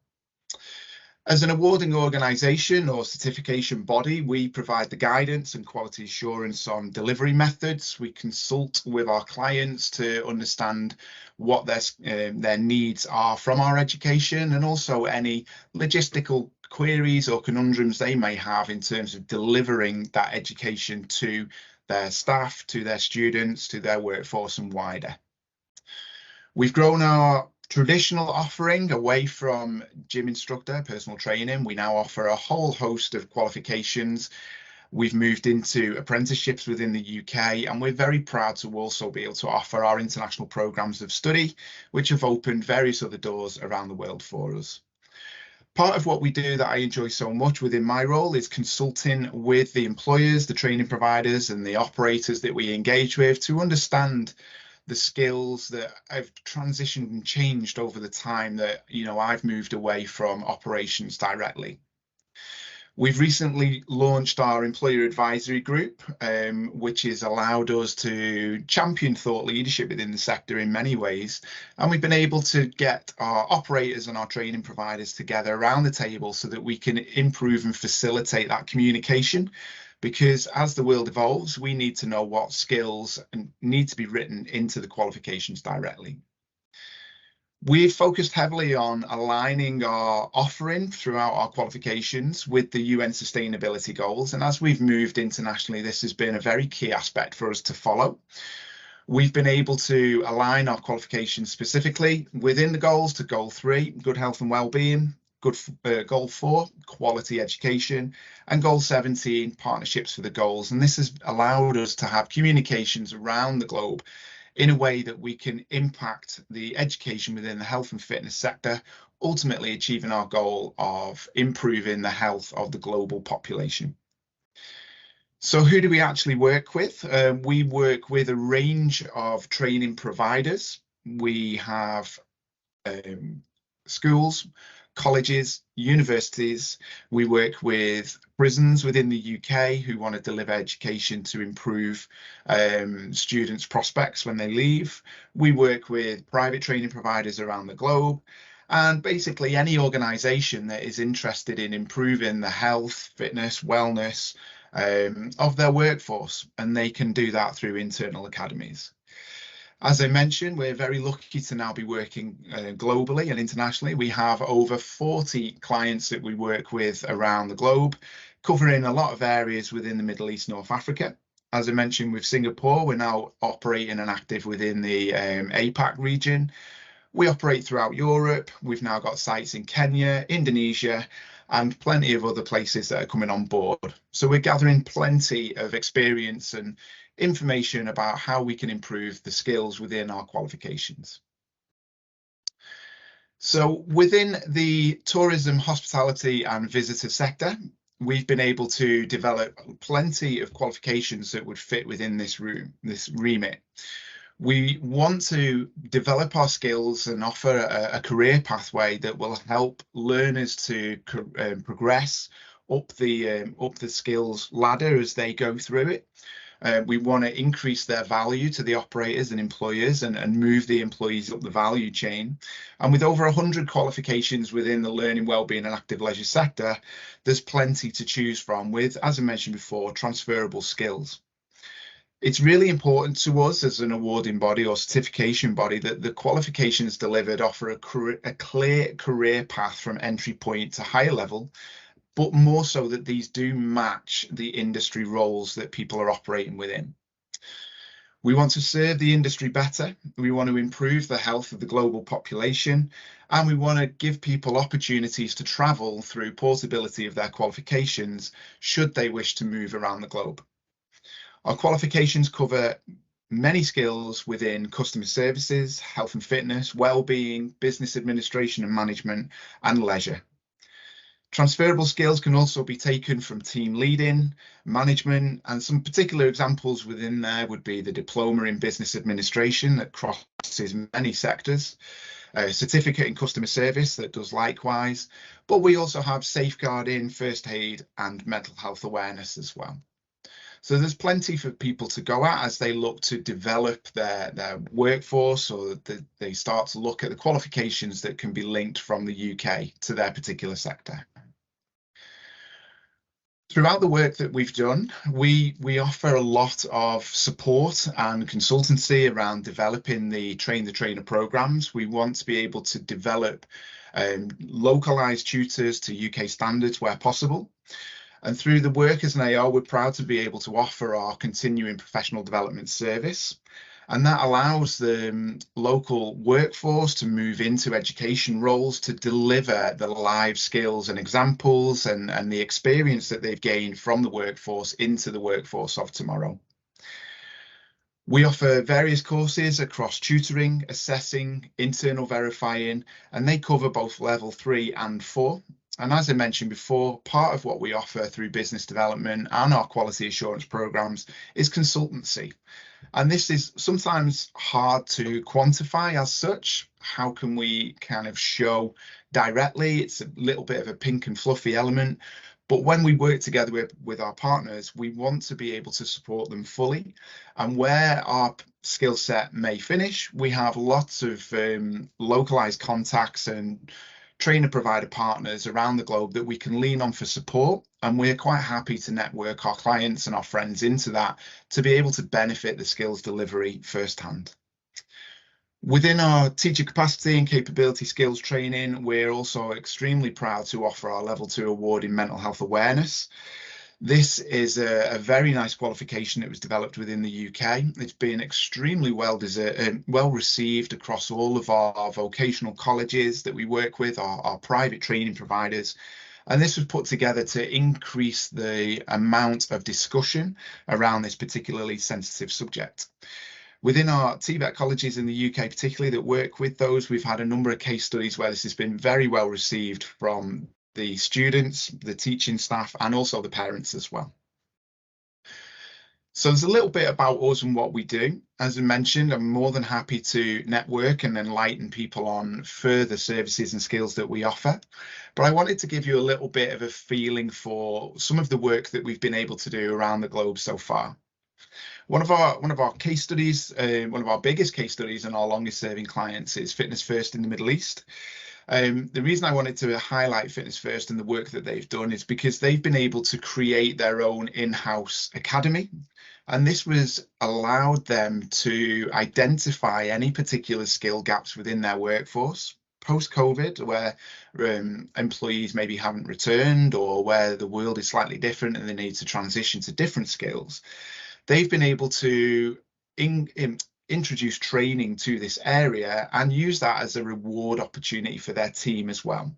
As an awarding organisation or certification body, we provide the guidance and quality assurance on delivery methods. We consult with our clients to understand what their needs are from our education, and also any logistical queries or conundrums they may have in terms of delivering that education to their staff, to their students, to their workforce and wider. We've grown our traditional offering away from gym instructor, personal training. We now offer a whole host of qualifications. We've moved into apprenticeships within the UK, and we're very proud to also be able to offer our international programs of study, which have opened various other doors around the world for us. Part of what we do that I enjoy so much within my role is consulting with the employers, the training providers and the operators that we engage with to understand the skills that have transitioned and changed over the time that, you know, I've moved away from operations directly. We've recently launched our employer advisory group, which has allowed us to champion thought leadership within the sector in many ways. And we've been able to get our operators and our training providers together around the table so that we can improve and facilitate that communication. Because as the world evolves, we need to know what skills need to be written into the qualifications directly. We've focused heavily on aligning our offering throughout our qualifications with the UN sustainability goals. And as we've moved internationally, this has been a very key aspect for us to follow. We've been able to align our qualifications specifically within the goals to goal 3, good health and well-being, goal 4, quality education, and goal 17, partnerships for the goals. And this has allowed us to have communications around the globe in a way that we can impact the education within the health and fitness sector, ultimately achieving our goal of improving the health of the global population. So who do we actually work with? We work with a range of training providers. We have schools, colleges, universities. We work with prisons within the UK who want to deliver education to improve students' prospects when they leave. We work with private training providers around the globe, and basically any organisation that is interested in improving the health, fitness, wellness of their workforce, and they can do that through internal academies. As I mentioned, we're very lucky to now be working globally and internationally. We have over 40 clients that we work with around the globe, covering a lot of areas within the Middle East, North Africa. As I mentioned with Singapore, we're now operating and active within the APAC region. We operate throughout Europe. We've now got sites in Kenya, Indonesia, and plenty of other places that are coming on board. So we're gathering plenty of experience and information about how we can improve the skills within our qualifications. So within the tourism, hospitality and visitor sector, we've been able to develop plenty of qualifications that would fit within this remit. We want to develop our skills and offer a career pathway that will help learners to progress up the skills ladder as they go through it. We want to increase their value to the operators and employers and move the employees up the value chain. And with over 100 qualifications within the learning, wellbeing and active leisure sector, there's plenty to choose from with, as I mentioned before, transferable skills. It's really important to us as an awarding body or certification body that the qualifications delivered offer a clear career path from entry point to higher level, but more so that these do match the industry roles that people are operating within. We want to serve the industry better. We want to improve the health of the global population, and we want to give people opportunities to travel through portability of their qualifications should they wish to move around the globe. Our qualifications cover many skills within customer services, health and fitness, well-being, business administration and management, and leisure. Transferable skills can also be taken from team leading, management, and some particular examples within there would be the diploma in business administration that crosses many sectors, a certificate in customer service that does likewise, but we also have safeguarding, first aid, and mental health awareness as well. So there's plenty for people to go at as they look to develop their workforce, or they start to look at the qualifications that can be linked from the UK to their particular sector. Throughout the work that we've done, we offer a lot of support and consultancy around developing the Train the Trainer programs. We want to be able to develop localized tutors to UK standards where possible. And through the work as an AO, we're proud to be able to offer our continuing professional development service. And that allows the local workforce to move into education roles to deliver the live skills and examples and the experience that they've gained from the workforce into the workforce of tomorrow. We offer various courses across tutoring, assessing, internal verifying, and they cover both level 3 and 4. And as I mentioned before, part of what we offer through business development and our quality assurance programs is consultancy. And this is sometimes hard to quantify as such. How can we kind of show directly? It's a little bit of a pink and fluffy element. But when we work together with our partners, we want to be able to support them fully. And where our skill set may finish, we have lots of localized contacts and trainer provider partners around the globe that we can lean on for support, and we're quite happy to network our clients and our friends into that to be able to benefit the skills delivery firsthand. Within our teacher capacity and capability skills training, we're also extremely proud to offer our level 2 award in mental health awareness. This is a very nice qualification that was developed within the UK. It's been extremely well received across all of our vocational colleges that we work with, our private training providers. And this was put together to increase the amount of discussion around this particularly sensitive subject. Within our TVET colleges in the UK particularly that work with those, we've had a number of case studies where this has been very well received from the students, the teaching staff, and also the parents as well. So there's a little bit about us and what we do. As I mentioned, I'm more than happy to network and enlighten people on further services and skills that we offer. But I wanted to give you a little bit of a feeling for some of the work that we've been able to do around the globe so far. One of our case studies, one of our biggest case studies and our longest serving clients is Fitness1st in the Middle East. The reason I wanted to highlight Fitness1st and the work that they've done is because they've been able to create their own in-house academy And this was allowed them to identify any particular skill gaps within their workforce post-COVID, where employees maybe haven't returned, or where the world is slightly different and they need to transition to different skills. They've been able to introduce training to this area and use that as a reward opportunity for their team as well.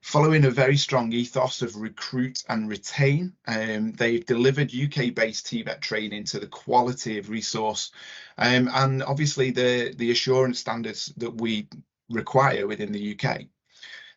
Following a very strong ethos of recruit and retain, they've delivered UK-based TVET training to the quality of resource and obviously the assurance standards that we require within the UK.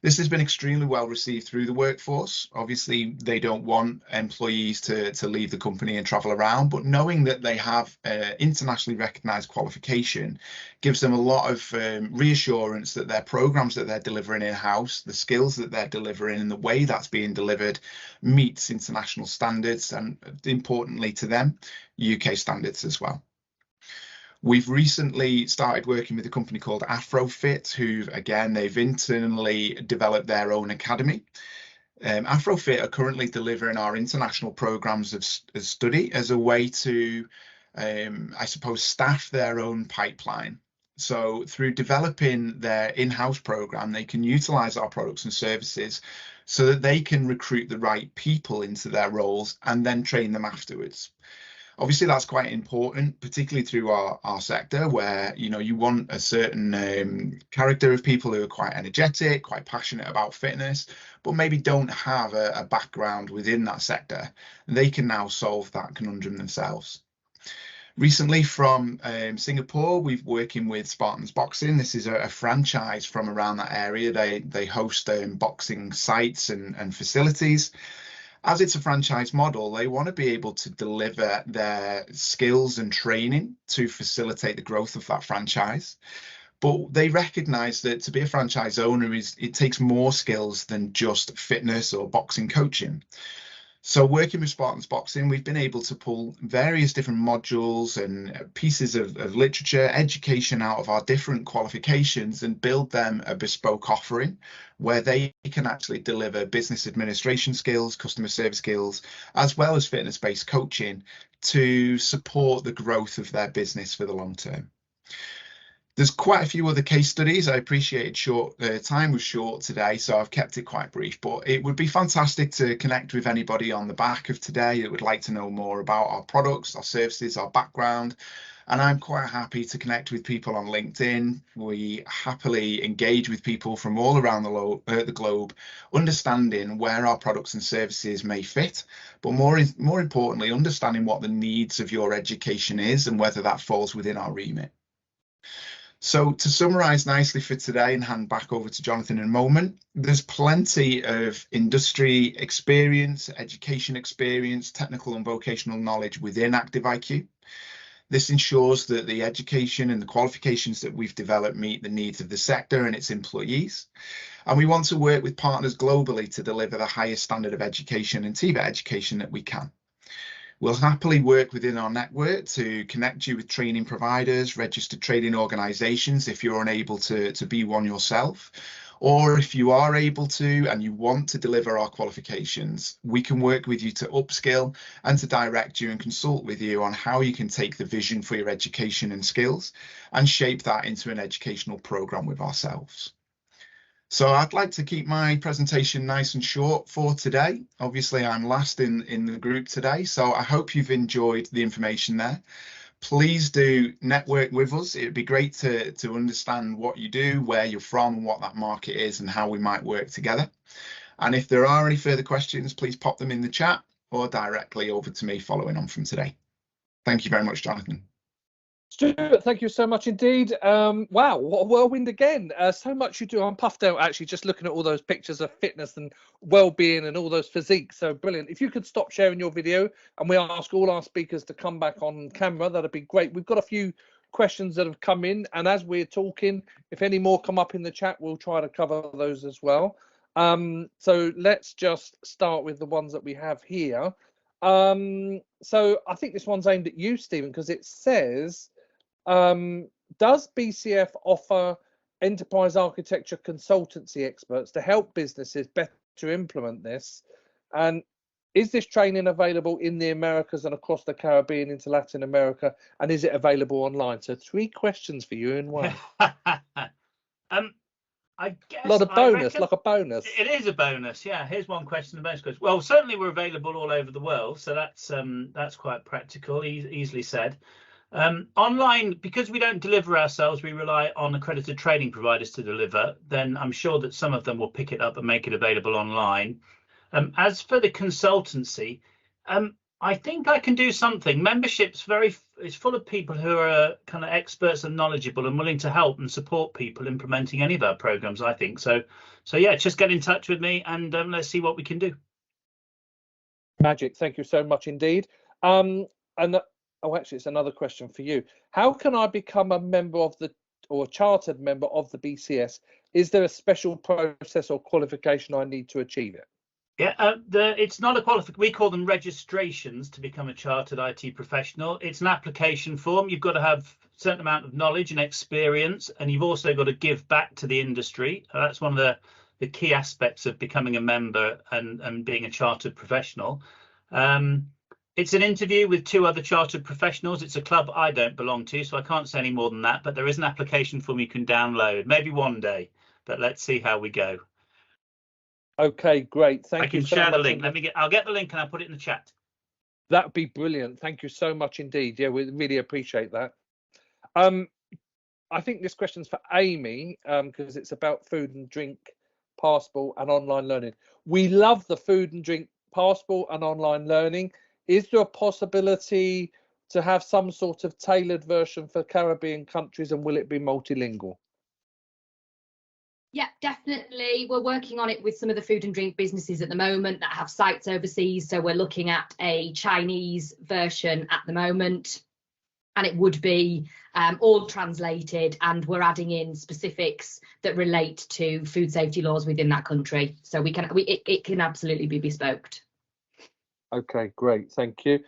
This has been extremely well received through the workforce. Obviously, they don't want employees to leave the company and travel around, but knowing that they have internationally recognised qualification gives them a lot of reassurance that their programmes that they're delivering in-house, the skills that they're delivering and the way that's being delivered meets international standards and, importantly to them, UK standards as well. We've recently started working with a company called Afrofit, who, again, they've internally developed their own academy. Afrofit are currently delivering our international programs of study as a way to, I suppose, staff their own pipeline. So through developing their in-house program, they can utilize our products and services so that they can recruit the right people into their roles and then train them afterwards. Obviously, that's quite important, particularly through our sector, where you want a certain character of people who are quite energetic, quite passionate about fitness, but maybe don't have a background within that sector. They can now solve that conundrum themselves. Recently from Singapore, we've working with Spartans Boxing. This is a franchise from around that area. They host boxing sites and facilities. As it's a franchise model, they want to be able to deliver their skills and training to facilitate the growth of that franchise. But they recognise that to be a franchise owner, it takes more skills than just fitness or boxing coaching. So working with Spartans Boxing, we've been able to pull various different modules and pieces of literature, education out of our different qualifications and build them a bespoke offering where they can actually deliver business administration skills, customer service skills, as well as fitness-based coaching to support the growth of their business for the long term. There's quite a few other case studies. I appreciate time was short today, so I've kept it quite brief, but it would be fantastic to connect with anybody on the back of today that would like to know more about our products, our services, our background. And I'm quite happy to connect with people on LinkedIn. We happily engage with people from all around the globe, understanding where our products and services may fit, but more importantly, understanding what the needs of your education is and whether that falls within our remit. So to summarise nicely for today and hand back over to Jonathan in a moment, there's plenty of industry experience, education experience, technical and vocational knowledge within ActiveIQ. This ensures that the education and the qualifications that we've developed meet the needs of the sector and its employees. And we want to work with partners globally to deliver the highest standard of education and TVET education that we can. We'll happily work within our network to connect you with training providers, registered training organisations if you're unable to be one yourself, or if you are able to and you want to deliver our qualifications, we can work with you to upskill and to direct you and consult with you on how you can take the vision for your education and skills and shape that into an educational programme with ourselves. So I'd like to keep my presentation nice and short for today. Obviously, I'm last in the group today, so I hope you've enjoyed the information there. Please do network with us. It'd be great to understand what you do, where you're from, and what that market is, and how we might work together. And if there are any further questions, please pop them in the chat or directly over to me following on from today. Thank you very much, Jonathan. Stuart, thank you so much indeed. Wow, what a whirlwind again. So much you do. I'm puffed out actually just looking at all those pictures of fitness and well-being and all those physiques. So brilliant. If you could stop sharing your video and we ask all our speakers to come back on camera, that'd be great. We've got a few questions that have come in, and as we're talking, if any more come up in the chat, we'll try to cover those as well. So let's just start with the ones that we have here. So I think this one's aimed at you, Stephen, because it says, does BCF offer enterprise architecture consultancy experts to help businesses better implement this? And Is this training available in the Americas and across the Caribbean into Latin America? And is it available online? So 3 questions for you in one. I guess Like a bonus. It is a bonus. Yeah, here's one question, the bonus question. Well, certainly we're available all over the world, so that's quite practical, easily said. Online, because we don't deliver ourselves, we rely on accredited training providers to deliver. Then I'm sure that some of them will pick it up and make it available online. As for the consultancy, I think I can do something. Membership's it's full of people who are kind of experts and knowledgeable and willing to help and support people implementing any of our programs, I think. So yeah, just get in touch with me and let's see what we can do. Magic. Thank you so much indeed. And actually, it's another question for you. How can I become a member of or a chartered member of the BCS? Is there a special process or qualification I need to achieve it? Yeah, it's not a qualification. We call them registrations to become a chartered IT professional. It's an application form. You've got to have a certain amount of knowledge and experience, and you've also got to give back to the industry. That's one of the key aspects of becoming a member and being a chartered professional. It's an interview with 2 other chartered professionals. It's a club I don't belong to, so I can't say any more than that. But there is an application form you can download, maybe one day. But let's see how we go. Okay, great. Thank you. I can share the link. I'll get the link and I'll put it in the chat. That'd be brilliant. Thank you so much indeed. Yeah, we really appreciate that. I think this question's for Amy, because it's about food and drink passport and online learning. We love the food and drink passport and online learning. Is there a possibility to have some sort of tailored version for Caribbean countries, and will it be multilingual? Yeah, definitely. We're working on it with some of the food and drink businesses at the moment that have sites overseas. So we're looking at a Chinese version at the moment, and it would be all translated, and we're adding in specifics that relate to food safety laws within that country. So it can absolutely be bespoked. Okay, great. Thank you.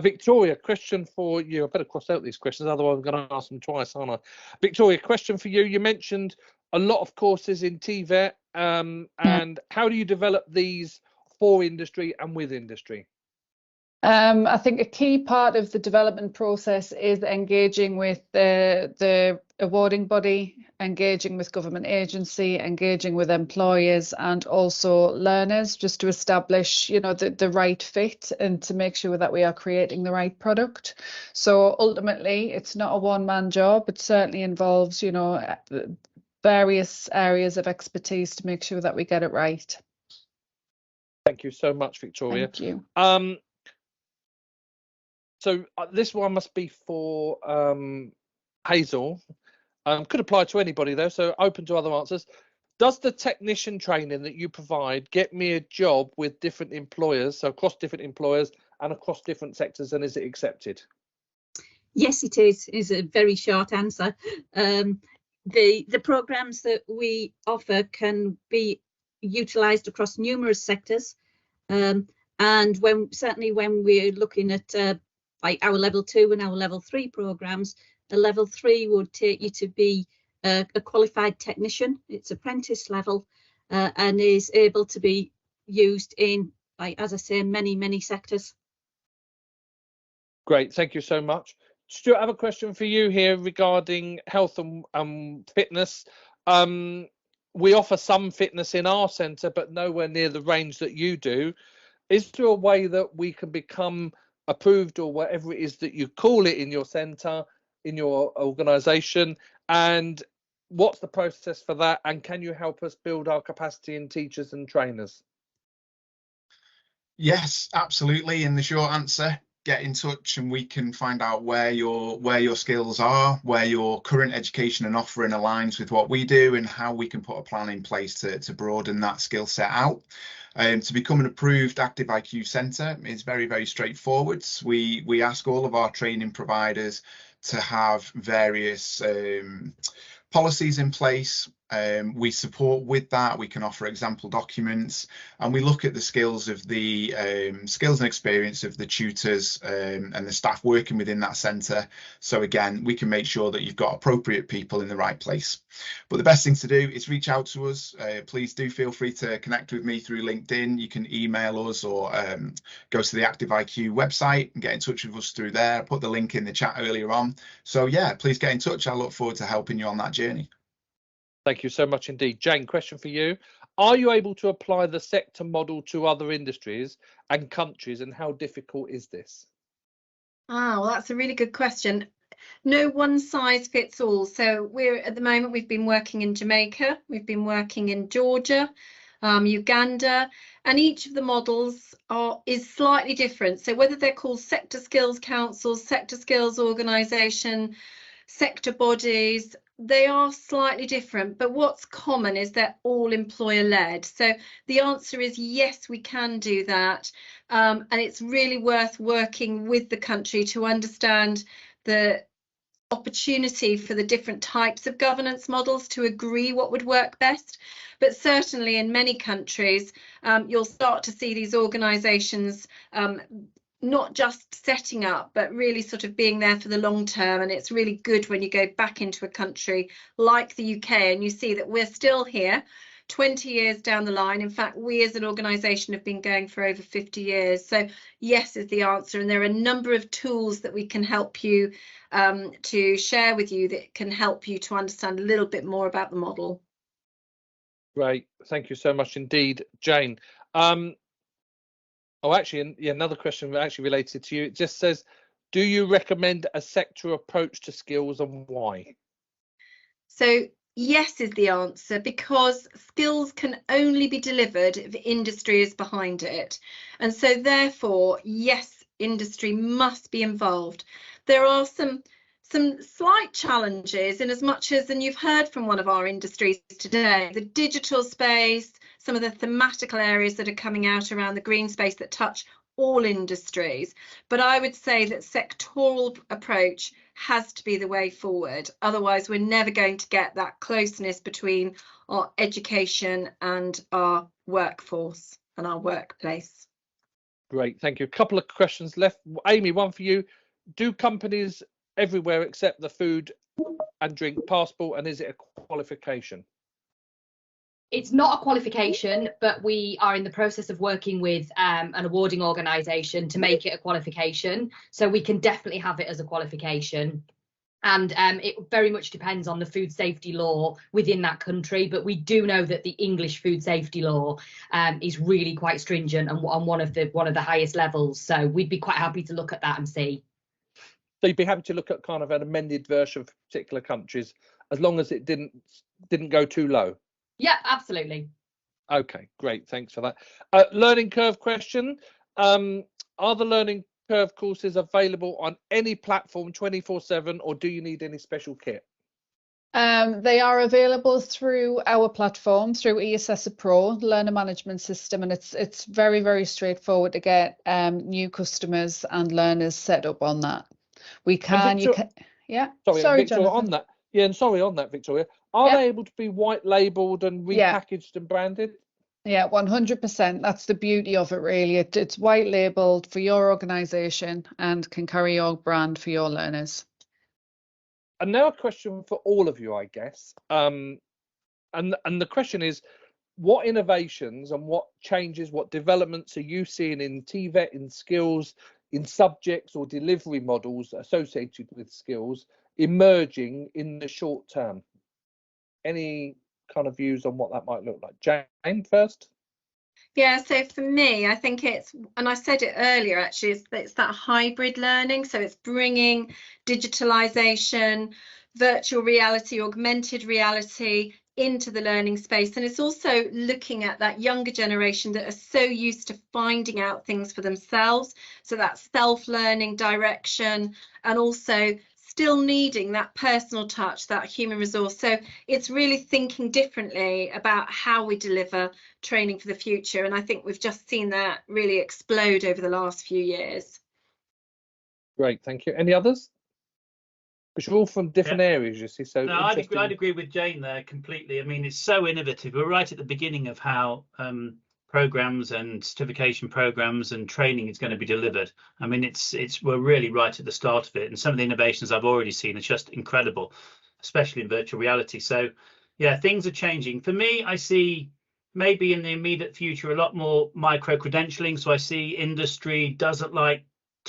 Victoria, question for you. I better cross out these questions, otherwise I'm going to ask them twice, aren't I? Victoria, question for you. You mentioned a lot of courses in TVET, and how do you develop these for industry and with industry? I think a key part of the development process is engaging with the awarding body, engaging with government agency, engaging with employers and also learners, just to establish, the right fit and to make sure that we are creating the right product. So ultimately, it's not a one-man job. It certainly involves, various areas of expertise to make sure that we get it right. Thank you so much, Victoria. Thank you. So this one must be for Hazel. Could apply to anybody though, so open to other answers. Does the technician training that you provide get me a job with different employers, so across different employers and across different sectors, and is it accepted? Yes, it is a very short answer. The programs that we offer can be utilised across numerous sectors, and certainly when we're looking at like our level 2 and our level 3 programs, the level 3 would take you to be a qualified technician. It's apprentice level and is able to be used in, like, as I say, many sectors. Great, thank you so much. Stuart, I have a question for you here regarding health and fitness. We offer some fitness in our centre, but nowhere near the range that you do. Is there a way that we can become approved, or whatever it is that you call it, in your centre, in your organisation? And what's the process for that? And can you help us build our capacity in teachers and trainers? Yes, absolutely. In the short answer, get in touch and we can find out where your skills are, where your current education and offering aligns with what we do, and how we can put a plan in place to broaden that skill set out. To become an approved ActiveIQ centre is very, very straightforward. We ask all of our training providers to have various policies in place, We support with that. We can offer example documents, and we look at the skills of the skills and experience of the tutors and the staff working within that centre. So again, we can make sure that you've got appropriate people in the right place. But the best thing to do is reach out to us. Please do feel free to connect with me through LinkedIn. You can email us or go to the ActiveIQ website and get in touch with us through there. I put the link in the chat earlier on. So yeah, please get in touch. I look forward to helping you on that journey. Thank you so much indeed. Jane, question for you. Are you able to apply the sector model to other industries and countries, and how difficult is this? Ah, well, that's a really good question. No one size fits all. So we're at the moment, we've been working in Jamaica, we've been working in Georgia, Uganda, and each of the models is slightly different. So whether they're called sector skills councils, sector skills organisation, sector bodies, they are slightly different, but what's common is they're all employer led. So the answer is yes, we can do that. And it's really worth working with the country to understand the opportunity for the different types of governance models to agree what would work best. But certainly in many countries, you'll start to see these organisations not just setting up, but really sort of being there for the long term. And it's really good when you go back into a country like the UK and you see that we're still here 20 years down the line. In fact, we as an organisation have been going for over 50 years. So yes is the answer. And there are a number of tools that we can help you to share with you that can help you to understand a little bit more about the model. Great. Thank you so much indeed, Jane. Oh, actually, yeah, another question actually related to you. It just says, do you recommend a sector approach to skills and why? So yes is the answer, because skills can only be delivered if industry is behind it. And so therefore, yes, industry must be involved. There are some slight challenges in as much as, and you've heard from one of our industries today, the digital space, some of the thematical areas that are coming out around the green space that touch all industries. But I would say that sectoral approach has to be the way forward. Otherwise, we're never going to get that closeness between our education and our workforce and our workplace. Great, thank you. A couple of questions left. Amy, one for you. Do companies everywhere accept the food and drink passport, and is it a qualification? It's not a qualification, but we are in the process of working with an awarding organisation to make it a qualification. So we can definitely have it as a qualification. And it very much depends on the food safety law within that country. But we do know that the English food safety law is really quite stringent and on one of the highest levels. So we'd be quite happy to look at that and see. So you'd be happy to look at kind of an amended version of particular countries, as long as it didn't go too low. Yeah, absolutely. Okay, great. Thanks for that. Learning curve question. Are the learning curve courses available on any platform 24/7, or do you need any special kit? They are available through our platform, through eAssessor Pro, learner management system, and it's very, very straightforward to get new customers and learners set up on that. We can, you can, yeah. Sorry, Victoria, Jonathan. on that. Yeah, and sorry on that, Victoria. Are they able to be white labelled and repackaged and branded? Yeah, 100%. That's the beauty of it, really. It's white labelled for your organisation and can carry your brand for your learners. And now a question for all of you, I guess. And the question is, what innovations and what changes, what developments are you seeing in TVET, in skills, in subjects or delivery models associated with skills emerging in the short term? Any kind of views on what that might look like? Jane first. Yeah, so for me, I think it's, and I said it earlier, actually, it's that hybrid learning. So it's bringing digitalization, virtual reality, augmented reality into the learning space. And it's also looking at that younger generation that are so used to finding out things for themselves. So that's self-learning direction, and also still needing that personal touch, that human resource. So it's really thinking differently about how we deliver training for the future. And I think we've just seen that really explode over the last few years. Great, thank you. Any others? Because you're all from different areas, you see. So no, I'd agree with Jane there completely. I mean, it's so innovative. We're right at the beginning of how programs and certification programs and training is going to be delivered. I mean, we're really right at the start of it, and some of the innovations I've already seen are just incredible, especially in virtual reality. So yeah, things are changing. For me, I see maybe in the immediate future a lot more micro credentialing. So I see industry doesn't like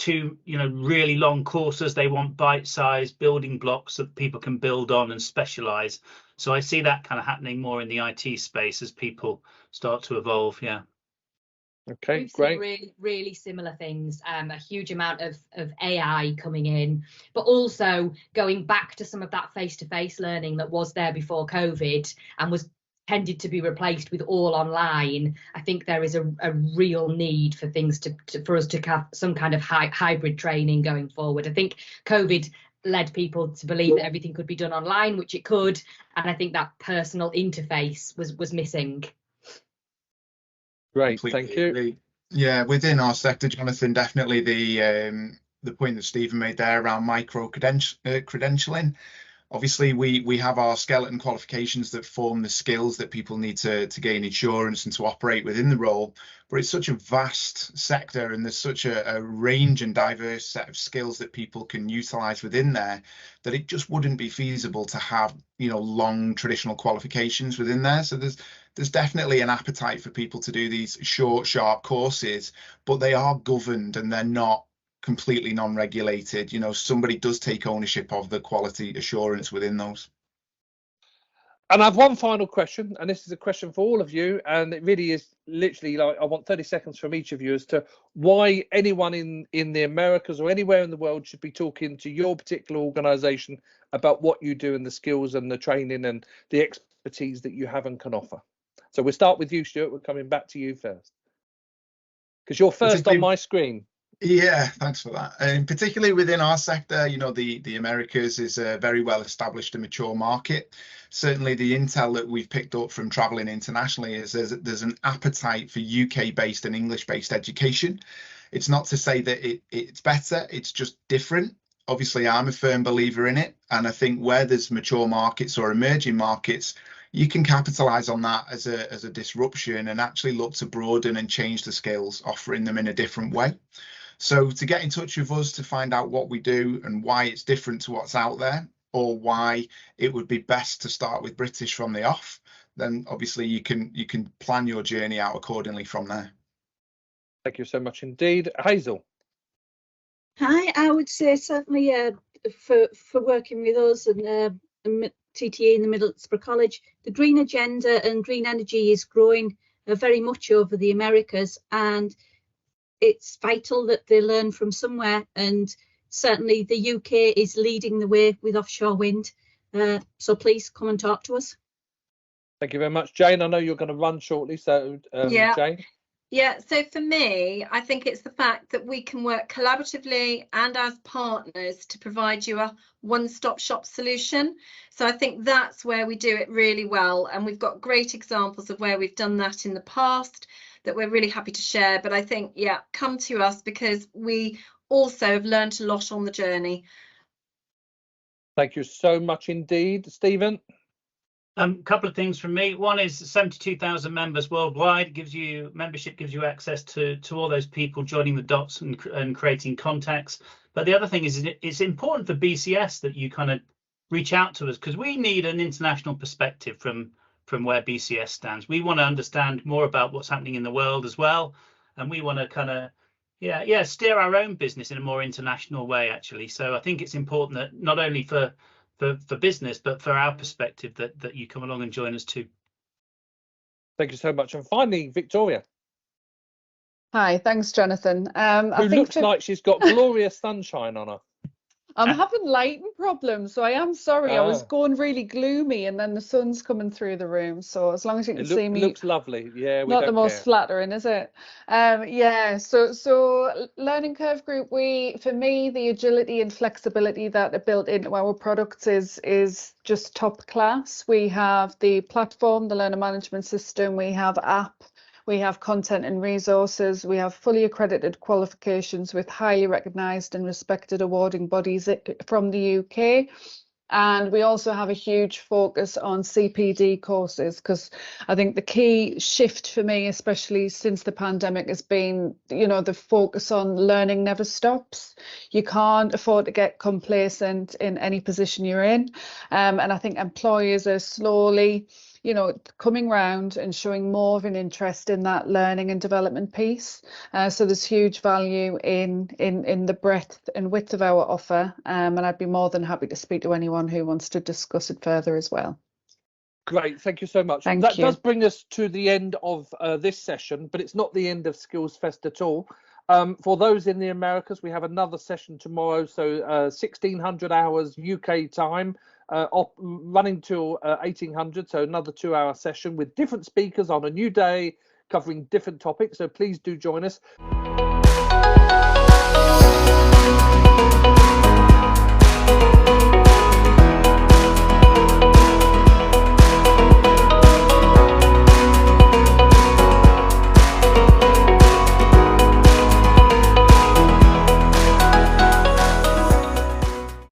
really long courses. They want bite-sized building blocks that people can build on and specialize. So I see that kind of happening more in the IT space as people start to evolve. Yeah. Okay, We've great. seen really, really similar things. A huge amount of AI coming in, but also going back to some of that face-to-face learning that was there before COVID and was tended to be replaced with all online. I think there is a real need for things for us to have some kind of hybrid training going forward. I think COVID led people to believe that everything could be done online, which it could, and I think that personal interface was missing. Great, Completely thank you. agree. Yeah, within our sector, Jonathan, definitely the point that Stephen made there around micro credentialing. Obviously, we have our skeleton qualifications that form the skills that people need to gain insurance and to operate within the role. But it's such a vast sector, and there's such a range and diverse set of skills that people can utilize within there, that it just wouldn't be feasible to have, long traditional qualifications within there. So there's definitely an appetite for people to do these short, sharp courses, but they are governed and they're not completely non-regulated. Somebody does take ownership of the quality assurance within those. And I have one final question, and this is a question for all of you, and it really is literally like I want 30 seconds from each of you as to why anyone in the Americas or anywhere in the world should be talking to your particular organization about what you do and the skills and the training and the expertise that you have and can offer. So we'll start with you, Stuart. We're coming back to you first, because you're first on my screen. Yeah, thanks for that. And particularly within our sector, the Americas is a very well established and mature market. Certainly the intel that we've picked up from traveling internationally is there's an appetite for UK-based and English-based education. It's not to say that it's better, it's just different. Obviously, I'm a firm believer in it. And I think where there's mature markets or emerging markets, you can capitalize on that as a disruption and actually look to broaden and change the skills, offering them in a different way. So to get in touch with us to find out what we do and why it's different to what's out there, or why it would be best to start with British from the off, then obviously you can plan your journey out accordingly from there. Thank you so much indeed. Hazel. Hi, I would say certainly for working with us and TTE in the Middlesbrough College, the green agenda and green energy is growing very much over the Americas, and it's vital that they learn from somewhere, and certainly the UK is leading the way with offshore wind. So please come and talk to us. Thank you very much. Jane, I know you're going to run shortly, so Jane. Yeah, so for me, I think it's the fact that we can work collaboratively and as partners to provide you a one-stop shop solution. So I think that's where we do it really well, and we've got great examples of where we've done that in the past that we're really happy to share. But I think, yeah, come to us, because we also have learned a lot on the journey. Thank you so much indeed. Stephen? A couple of things from me. One is 72,000 members worldwide. Membership gives you access to all those people joining the dots and creating contacts. But the other thing is it's important for BCS that you kind of reach out to us, because we need an international perspective from where BCS stands. We want to understand more about what's happening in the world as well, and we want to kind of steer our own business in a more international way, actually. So I think it's important that not only for business, but for our perspective, that you come along and join us too. Thank you so much. And finally, Victoria. Hi, thanks, Jonathan. Who looks like she's got glorious sunshine on her. I'm having lighting problems, so I am sorry. I was going really gloomy, and then the sun's coming through the room. So as long as you can see me, it looks lovely. Yeah, we not don't the most care. flattering, is it? Yeah. So Learning Curve Group, for me, the agility and flexibility that are built into our products is just top class. We have the platform, the learner management system. We have app. We have content and resources. We have fully accredited qualifications with highly recognised and respected awarding bodies from the UK. And we also have a huge focus on CPD courses, because I think the key shift for me, especially since the pandemic, has been, you know, the focus on learning never stops. You can't afford to get complacent in any position you're in. And I think employers are slowly, you know, coming round and showing more of an interest in that learning and development piece. So there's huge value in the breadth and width of our offer, and I'd be more than happy to speak to anyone who wants to discuss it further as well. Great, thank you so much. That does bring us to the end of this session, but it's not the end of SkillsFest at all. For those in the Americas, we have another session tomorrow, so 1600 hours UK time, running till 1800, so another 2-hour session with different speakers on a new day covering different topics, so please do join us.